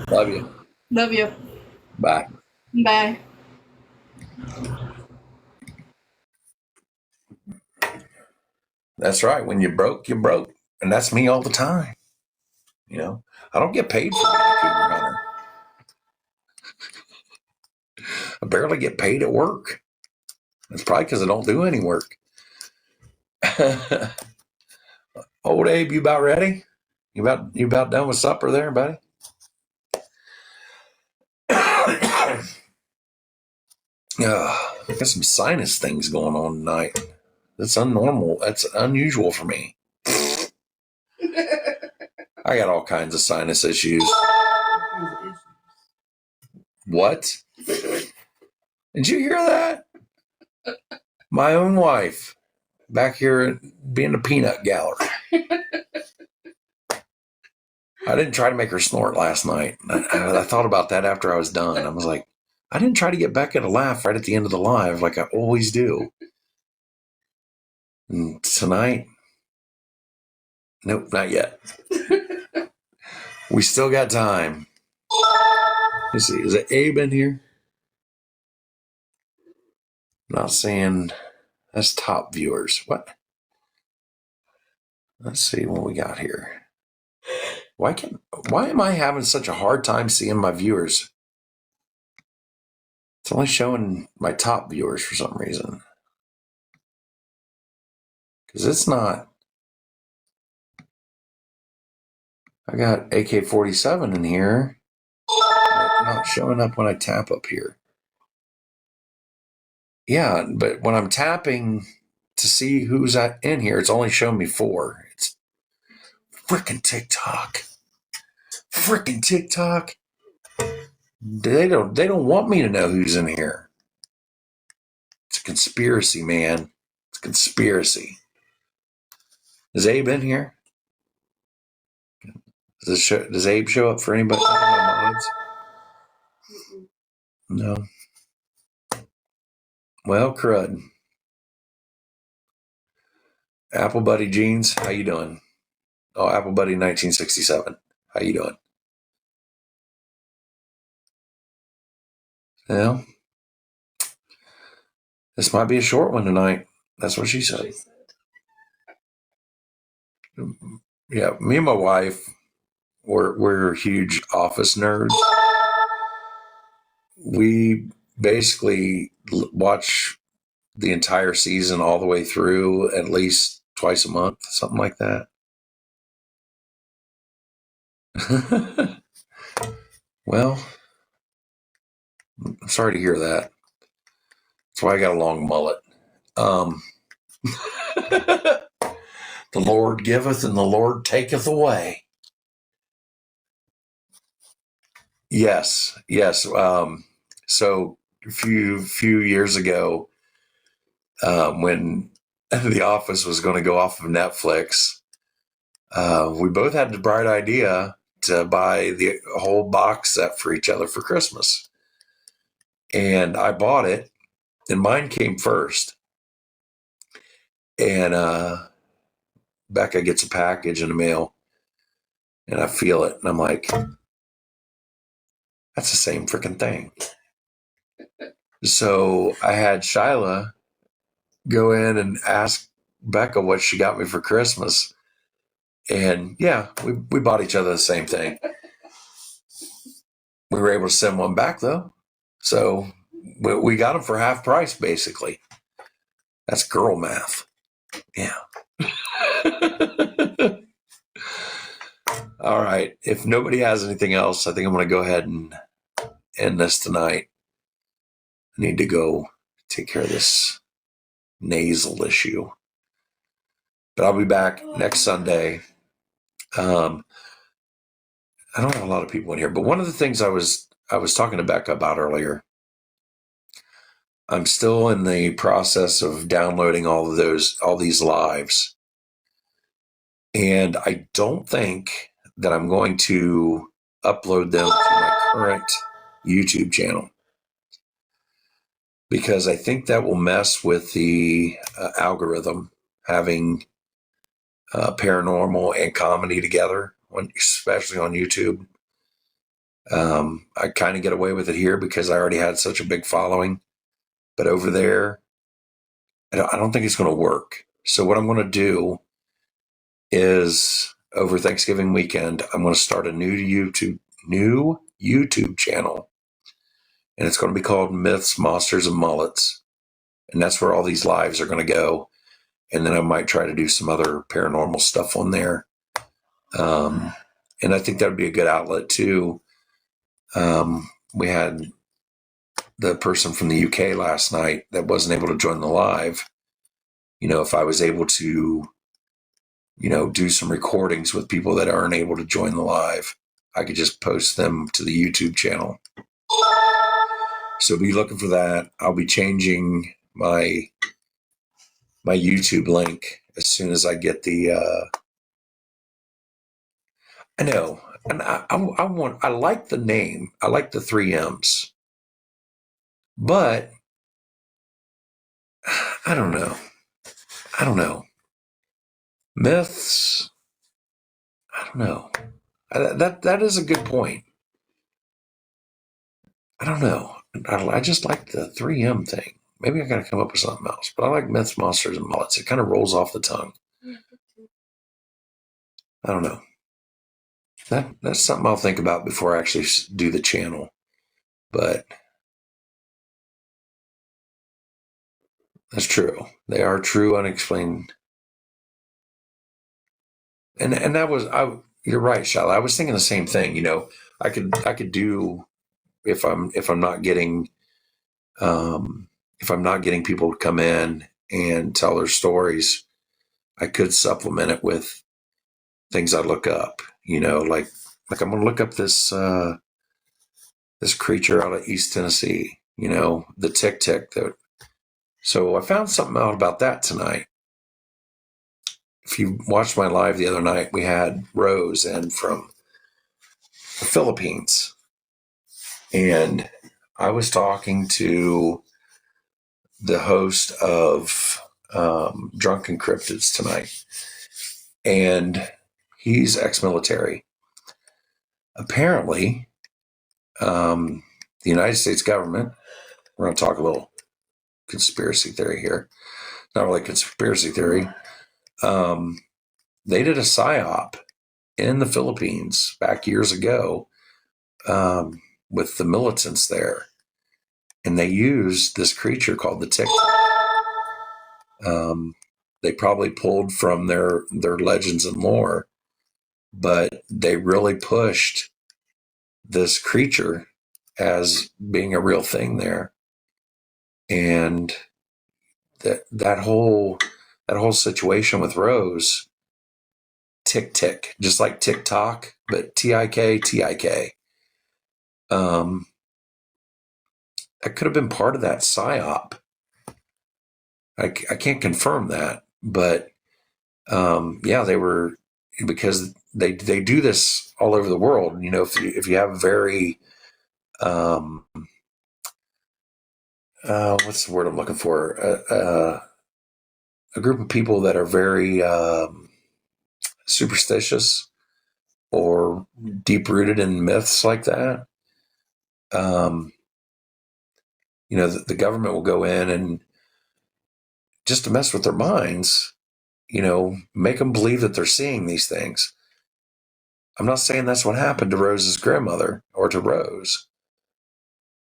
S1: Love you.
S3: Love you.
S1: Bye.
S3: Bye.
S1: That's right. When you're broke, you're broke. And that's me all the time. You know, I don't get paid for being a cougar hunter. I barely get paid at work. It's probably because I don't do any work. Old Abe, you about ready? You about done with supper there, buddy? I got some sinus things going on tonight. That's unnormal. That's unusual for me. I got all kinds of sinus issues. What? Did you hear that? My own wife back here being a peanut gallery. I didn't try to make her snort last night. I thought about that after I was done. I was like, I didn't try to get Becca to laugh right at the end of the live like I always do. And tonight, nope, not yet. We still got time. Let's see, is it Abe in here? Not seeing. That's top viewers. What? Let's see what we got here. Why am I having such a hard time seeing my viewers? It's only showing my top viewers for some reason. Because it's not. I got AK-47 in here. But not showing up when I tap up here. Yeah, but when I'm tapping to see who's in here, it's only showing me 4. It's freaking TikTok. Freaking TikTok. They don't want me to know who's in here. It's a conspiracy, man. It's a conspiracy. Is Abe in here? Does Abe show up for anybody? My mods? No. Well, crud. Apple Buddy Jeans, how you doing? Oh, Apple Buddy 1967. How you doing? Well, this might be a short one tonight. That's what she said. Yeah, me and my wife, we're huge Office nerds. We basically watch the entire season all the way through at least twice a month, something like that. Well, I'm sorry to hear that. That's why I got a long mullet. The Lord giveth and the Lord taketh away. Yes. So a few years ago, when The Office was going to go off of Netflix, we both had the bright idea to buy the whole box set for each other for Christmas. And I bought it, and mine came first. And Becca gets a package in the mail, and I feel it, and I'm like, that's the same freaking thing. So I had Shyla go in and ask Becca what she got me for Christmas. And yeah, we bought each other the same thing. We were able to send one back though. So we got them for half price, basically. That's girl math. Yeah. All right. If nobody has anything else, I think I'm going to go ahead and end this tonight. I need to go take care of this nasal issue. But I'll be back next Sunday. I don't have a lot of people in here, but one of the things I was talking to Becca about earlier, I'm still in the process of downloading all these lives. And I don't think that I'm going to upload them to my current YouTube channel, because I think that will mess with the algorithm, having paranormal and comedy together, especially on YouTube. I kind of get away with it here because I already had such a big following, but over there, I don't think it's going to work. So what I'm going to do is, over Thanksgiving weekend, I'm going to start a new YouTube channel, and it's going to be called Myths, Monsters, and Mullets, and that's where all these lives are going to go. And then I might try to do some other paranormal stuff on there, and I think that would be a good outlet too. We had the person from the UK last night that wasn't able to join the live. If I was able to, do some recordings with people that aren't able to join the live, I could just post them to the YouTube channel. So be looking for that. I'll be changing my YouTube link as soon as I get the. I know, and I like the name. I like the 3 M's, but I don't know. Myths. I don't know. That is a good point. I don't know. I just like the 3M thing. Maybe I got to come up with something else. But I like Myths, Monsters, and Mullets. It kind of rolls off the tongue. I don't know. That's something I'll think about before I actually do the channel. But that's true. They are true, unexplained. And that was You're right, Shala. I was thinking the same thing. I could do, if I'm not getting people to come in and tell their stories, I could supplement it with things I look up. Like I'm gonna look up this creature out of East Tennessee. The tick. So I found something out about that tonight. If you watched my live the other night, we had Rose in from the Philippines, and I was talking to the host of Drunken Cryptids tonight, and he's ex-military. Apparently, the United States government, we're going to talk a little conspiracy theory here. Not really conspiracy theory. They did a psyop in the Philippines back years ago with the militants there. And they used this creature called the tick. They probably pulled from their legends and lore, but they really pushed this creature as being a real thing there. And that whole situation with Rose, tick, just like TikTok, but TIK. That could have been part of that psyop. I can't confirm that, but yeah, they were, because they do this all over the world. If you have very what's the word I'm looking for? A group of people that are very superstitious or deep rooted in myths like that. The government will go in and, just to mess with their minds, make them believe that they're seeing these things. I'm not saying that's what happened to Rose's grandmother or to Rose,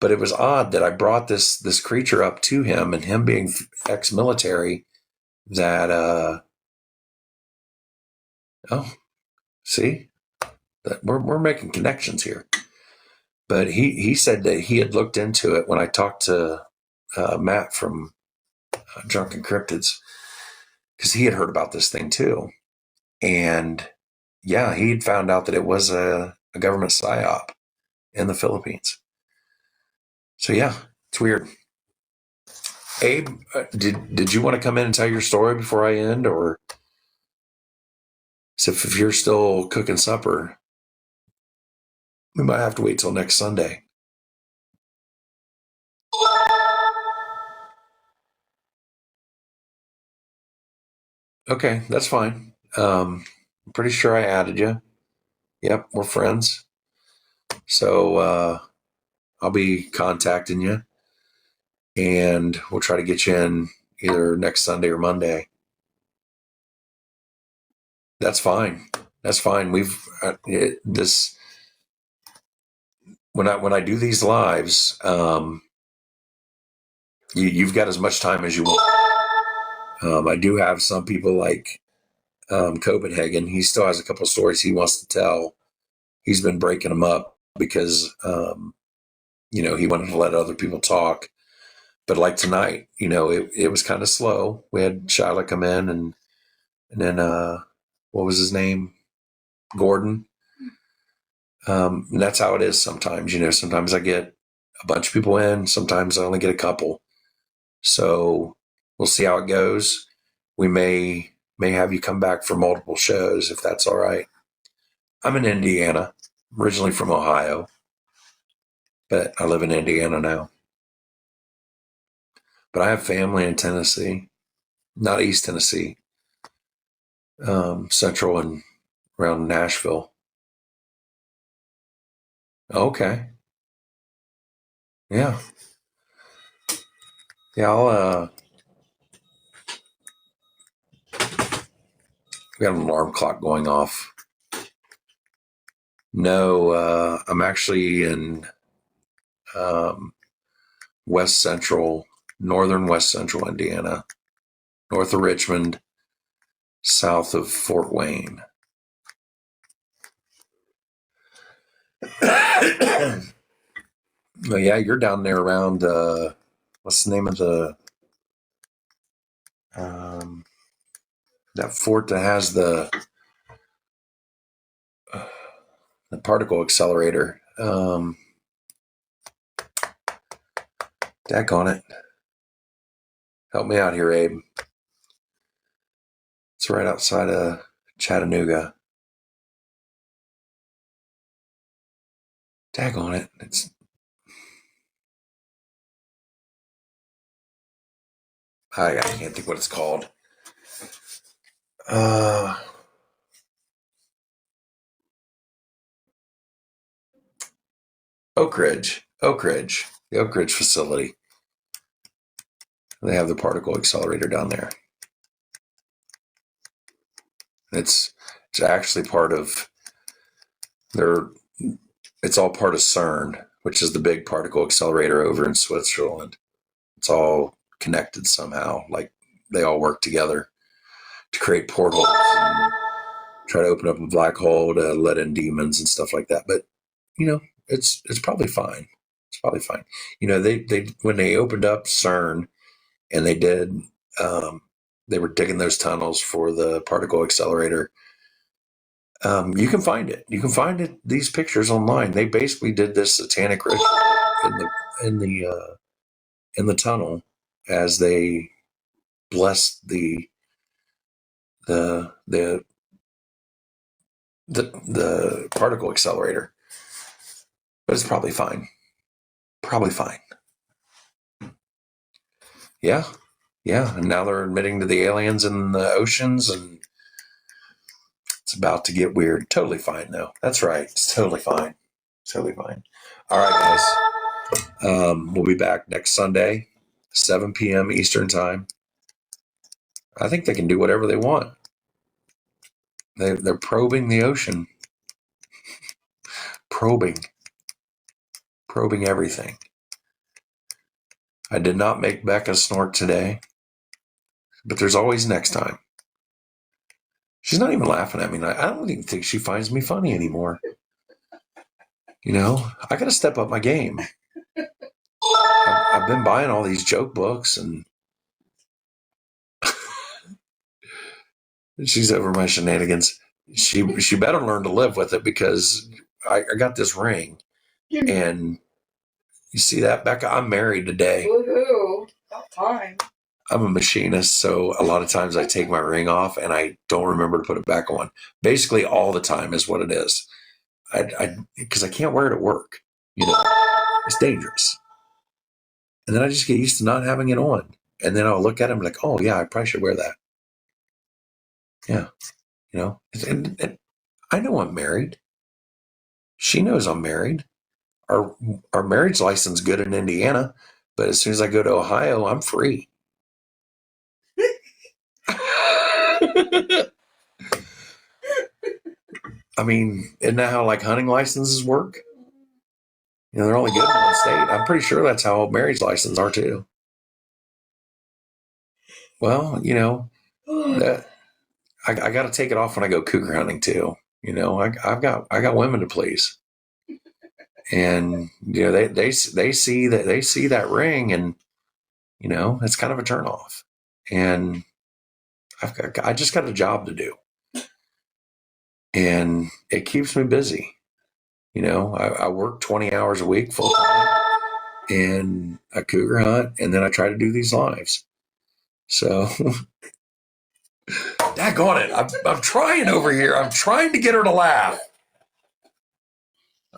S1: but it was odd that I brought this creature up to him, and him being ex-military, that see, That we're making connections here. But he said that he had looked into it when I talked to Matt from Drunken Cryptids, because he had heard about this thing too. And yeah, he'd found out that it was a government psyop in the Philippines. So yeah, it's weird. Abe, did you want to come in and tell your story before I end, or so if you're still cooking supper, we might have to wait till next Sunday. Okay, that's fine. I'm pretty sure I added you. Yep, we're friends. So I'll be contacting you, and we'll try to get you in either next Sunday or Monday. That's fine. That's fine. We've this when I do these lives, you've got as much time as you want. I do have some people like Copenhagen. He still has a couple of stories he wants to tell. He's been breaking them up because he wanted to let other people talk. But like tonight, it was kind of slow. We had Shyla come in, and then what was his name? Gordon. And that's how it is sometimes. Sometimes I get a bunch of people in. Sometimes I only get a couple. So we'll see how it goes. We may have you come back for multiple shows if that's all right. I'm in Indiana, originally from Ohio, but I live in Indiana now. But I have family in Tennessee, not East Tennessee, Central and around Nashville. Okay. Yeah. Yeah, we got an alarm clock going off. No, I'm actually in northern West Central Indiana, north of Richmond, south of Fort Wayne. Oh, yeah, you're down there around, what's the name of that fort that has the particle accelerator? Daggone it. Help me out here, Abe. It's right outside of Chattanooga. Daggone it. I can't think what it's called. Oak Ridge. The Oak Ridge facility. They have the particle accelerator down there. It's actually part of it's all part of CERN, which is the big particle accelerator over in Switzerland. It's all connected somehow, like they all work together to create portals and try to open up a black hole to let in demons and stuff like that. But it's probably fine. It's probably fine. They when they opened up CERN and they did, they were digging those tunnels for the particle accelerator. You can find it. You can find it. These pictures online. They basically did this satanic ritual in the tunnel as they blessed the particle accelerator. But it's probably fine. Probably fine. Yeah. And now they're admitting to the aliens in the oceans, and it's about to get weird. Totally fine, though. That's right. It's totally fine. Totally fine. All right, guys. We'll be back next Sunday, 7 p.m. Eastern Time. I think they can do whatever they want. They're probing the ocean. Probing everything. I did not make Becca snort today, but there's always next time. She's not even laughing at me. I don't even think she finds me funny anymore. You know, I got to step up my game. I've been buying all these joke books, and she's over my shenanigans. She better learn to live with it, because I got this ring, and you see that, Becca? I'm married today.
S3: Woohoo! About time.
S1: I'm a machinist, so a lot of times I take my ring off and I don't remember to put it back on. Basically, all the time is what it is. Because I can't wear it at work. You know, it's dangerous. And then I just get used to not having it on. And then I'll look at it and be like, oh, yeah, I probably should wear that. Yeah. You know, and I know I'm married. She knows I'm married. Our marriage license good in Indiana, but as soon as I go to Ohio, I'm free. I mean, isn't that how like hunting licenses work? You know, they're only good in one state. I'm pretty sure that's how marriage licenses are too. Well, you know, that I got to take it off when I go cougar hunting too. You know, I got women to please, and you know they see that ring, and you know it's kind of a turnoff. And I just got a job to do, and it keeps me busy. You know, I work 20 hours a week full time, and I cougar hunt, and then I try to do these lives. So, daggone it, I'm trying over here. I'm trying to get her to laugh.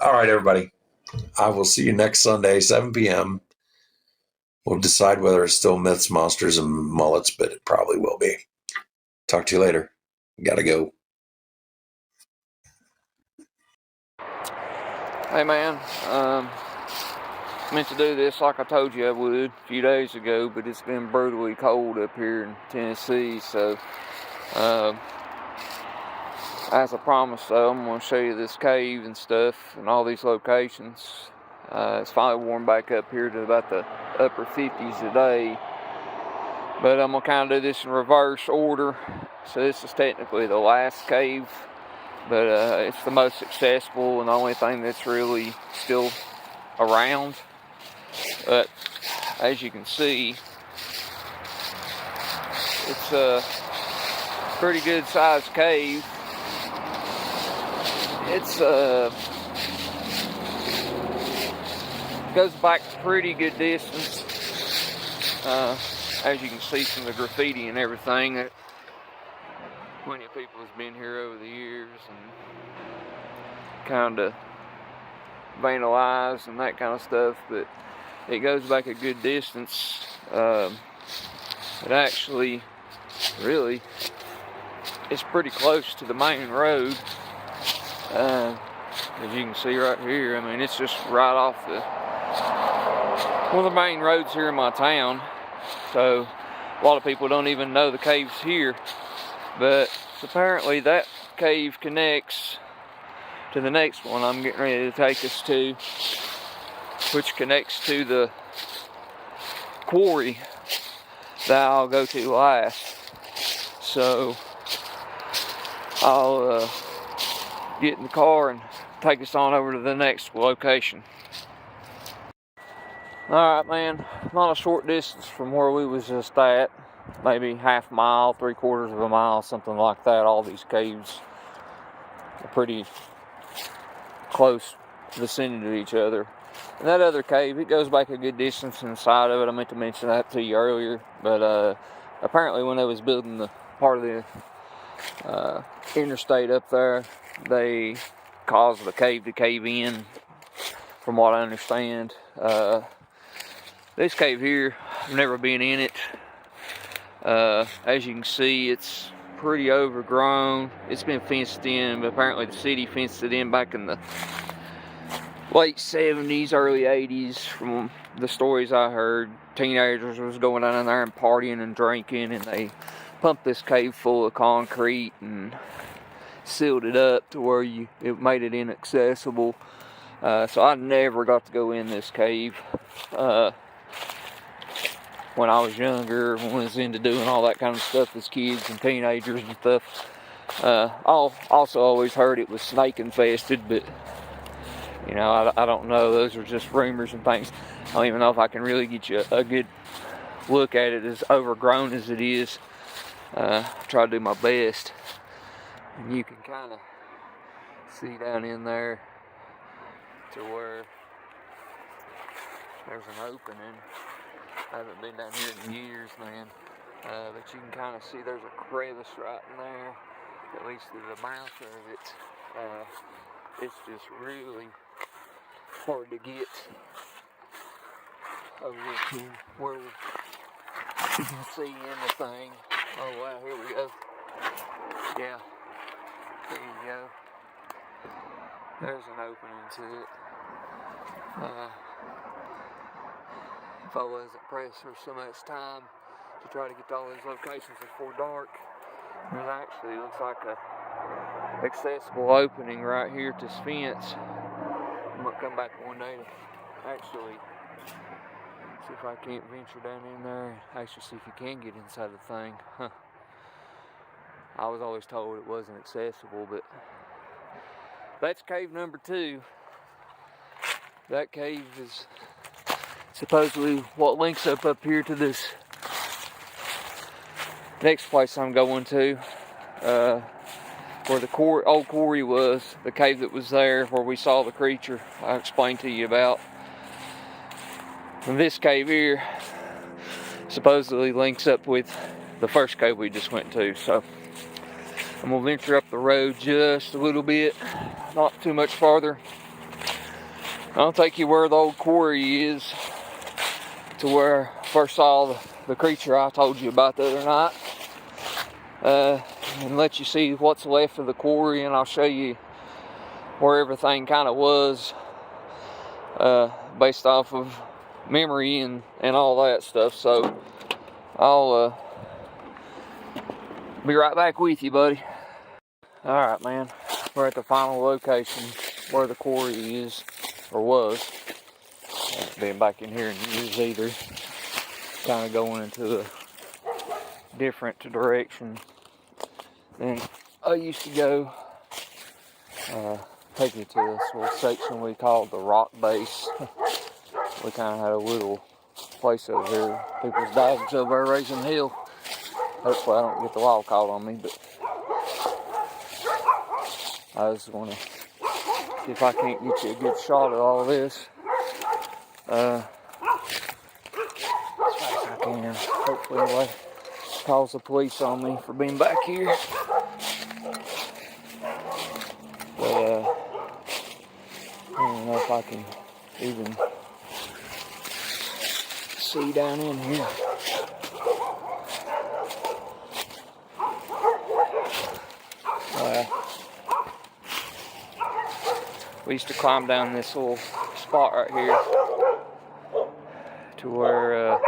S1: All right, everybody. I will see you next Sunday, 7 p.m. We'll decide whether it's still myths, monsters, and mullets, but it probably will be. Talk to you later. Gotta go.
S2: Hey man, meant to do this like I told you I would a few days ago, but it's been brutally cold up here in Tennessee, so as I promised though, I'm going to show you this cave and stuff and all these locations. It's finally warmed back up here to about the upper 50s today, but I'm going to kind of do this in reverse order. So this is technically the last cave, but it's the most accessible and the only thing that's really still around. But as you can see, it's a pretty good sized cave. It's goes back a pretty good distance. As you can see from the graffiti and everything, that plenty of people has been here over the years and kind of vandalized and that kind of stuff, but it goes back a good distance. It actually really it's pretty close to the main road. As you can see right here, I mean, it's just right off one of the main roads here in my town. So a lot of people don't even know the cave's here, but apparently that cave connects to the next one I'm getting ready to take us to, which connects to the quarry that I'll go to last. So I'll get in the car and take us on over to the next location. Alright man, not a short distance from where we was just at, maybe half a mile, 3/4 of a mile, something like that. All these caves are pretty close vicinity to each other. And that other cave, it goes back a good distance inside of it. I meant to mention that to you earlier, but apparently when they was building the part of the interstate up there, they caused the cave to cave in, from what I understand. This cave here, I've never been in it. As you can see, it's pretty overgrown. It's been fenced in, but apparently the city fenced it in back in the late 70s, early 80s. From the stories I heard, teenagers was going down in there and partying and drinking, and they pumped this cave full of concrete and sealed it up to where it made it inaccessible. So I never got to go in this cave when I was younger, when I was into doing all that kind of stuff as kids and teenagers and stuff. I also always heard it was snake infested, but you know, I don't know. Those are just rumors and things. I don't even know if I can really get you a good look at it as overgrown as it is. I try to do my best. And you can kind of see down in there to where there's an opening. I haven't been down here in years, man. But you can kind of see there's a crevice right in there, at least through the mouth of it. It's just really hard to get over to where you can see anything. Oh wow, here we go. Yeah, there you go. There's an opening to it. If I wasn't pressed for so much time to try to get to all these locations before dark, it actually looks like a accessible opening right here to this fence. I'm gonna come back one day to actually see if I can't venture down in there and actually see if you can get inside the thing. Huh. I was always told it wasn't accessible, but that's cave number 2. That cave is supposedly what links up here to this next place I'm going to, where the old quarry was, the cave that was there where we saw the creature I explained to you about. And this cave here supposedly links up with the first cave we just went to. So I'm gonna venture up the road just a little bit, not too much farther. I'll take you where the old quarry is, to where I first saw the creature I told you about the other night, and let you see what's left of the quarry, and I'll show you where everything kind of was, based off of memory and all that stuff. So I'll be right back with you, buddy. Alright, man, we're at the final location where the quarry is, or was. I haven't been back in here in years either. Kind of going into a different direction than I used to go. Take you to this little section we called the rock base. We kind of had a little place over here. People's dogs over there raising hell. Hopefully I don't get the wild caught on me, but I just want to see if I can't get you a good shot of all this. As fast as I can. Hopefully nobody calls the police on me for being back here. But I don't know if I can even see down in here. We used to climb down this little spot right here to where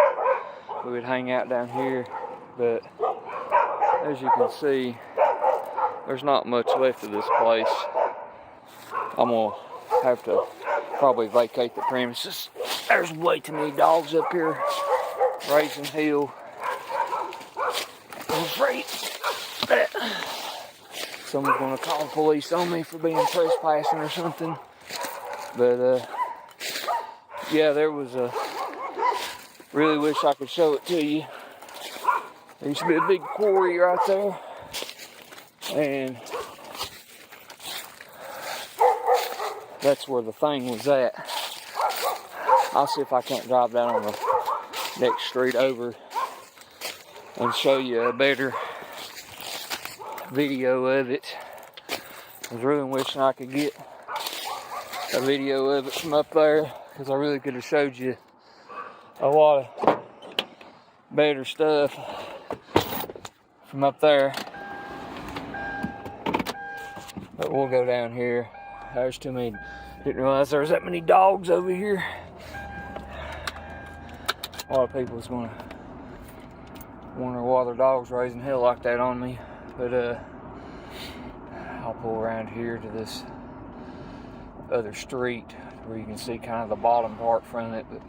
S2: we would hang out down here, but as you can see, there's not much left of this place. I'm gonna have to probably vacate the premises. There's way too many dogs up here raising hell. I'm afraid that someone's gonna call the police on me for being trespassing or something. But yeah, there was a, really wish I could show it to you. There used to be a big quarry right there, and that's where the thing was at. I'll see if I can't drive down on the next street over and show you a better video of it. I was really wishing I could get a video of it from up there, because I really could have showed you a lot of better stuff from up there. But we'll go down here. There's too many. Didn't realize there was that many dogs over here. A lot of people's gonna wonder why their dog's raising hell like that on me. But I'll pull around here to this other street where you can see kind of the bottom part from it. But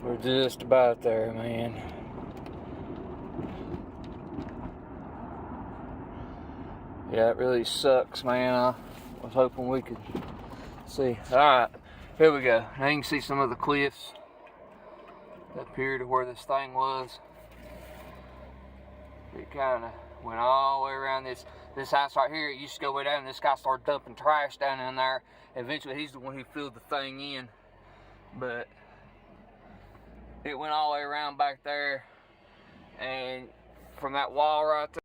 S2: We're just about there, man. Yeah, it really sucks, man. I was hoping we could see. Alright, here we go. Now you can see some of the cliffs up here to where this thing was. It kind of went all the way around this house right here. It used to go way down, and this guy started dumping trash down in there. Eventually, he's the one who filled the thing in. But it went all the way around back there, and from that wall right there,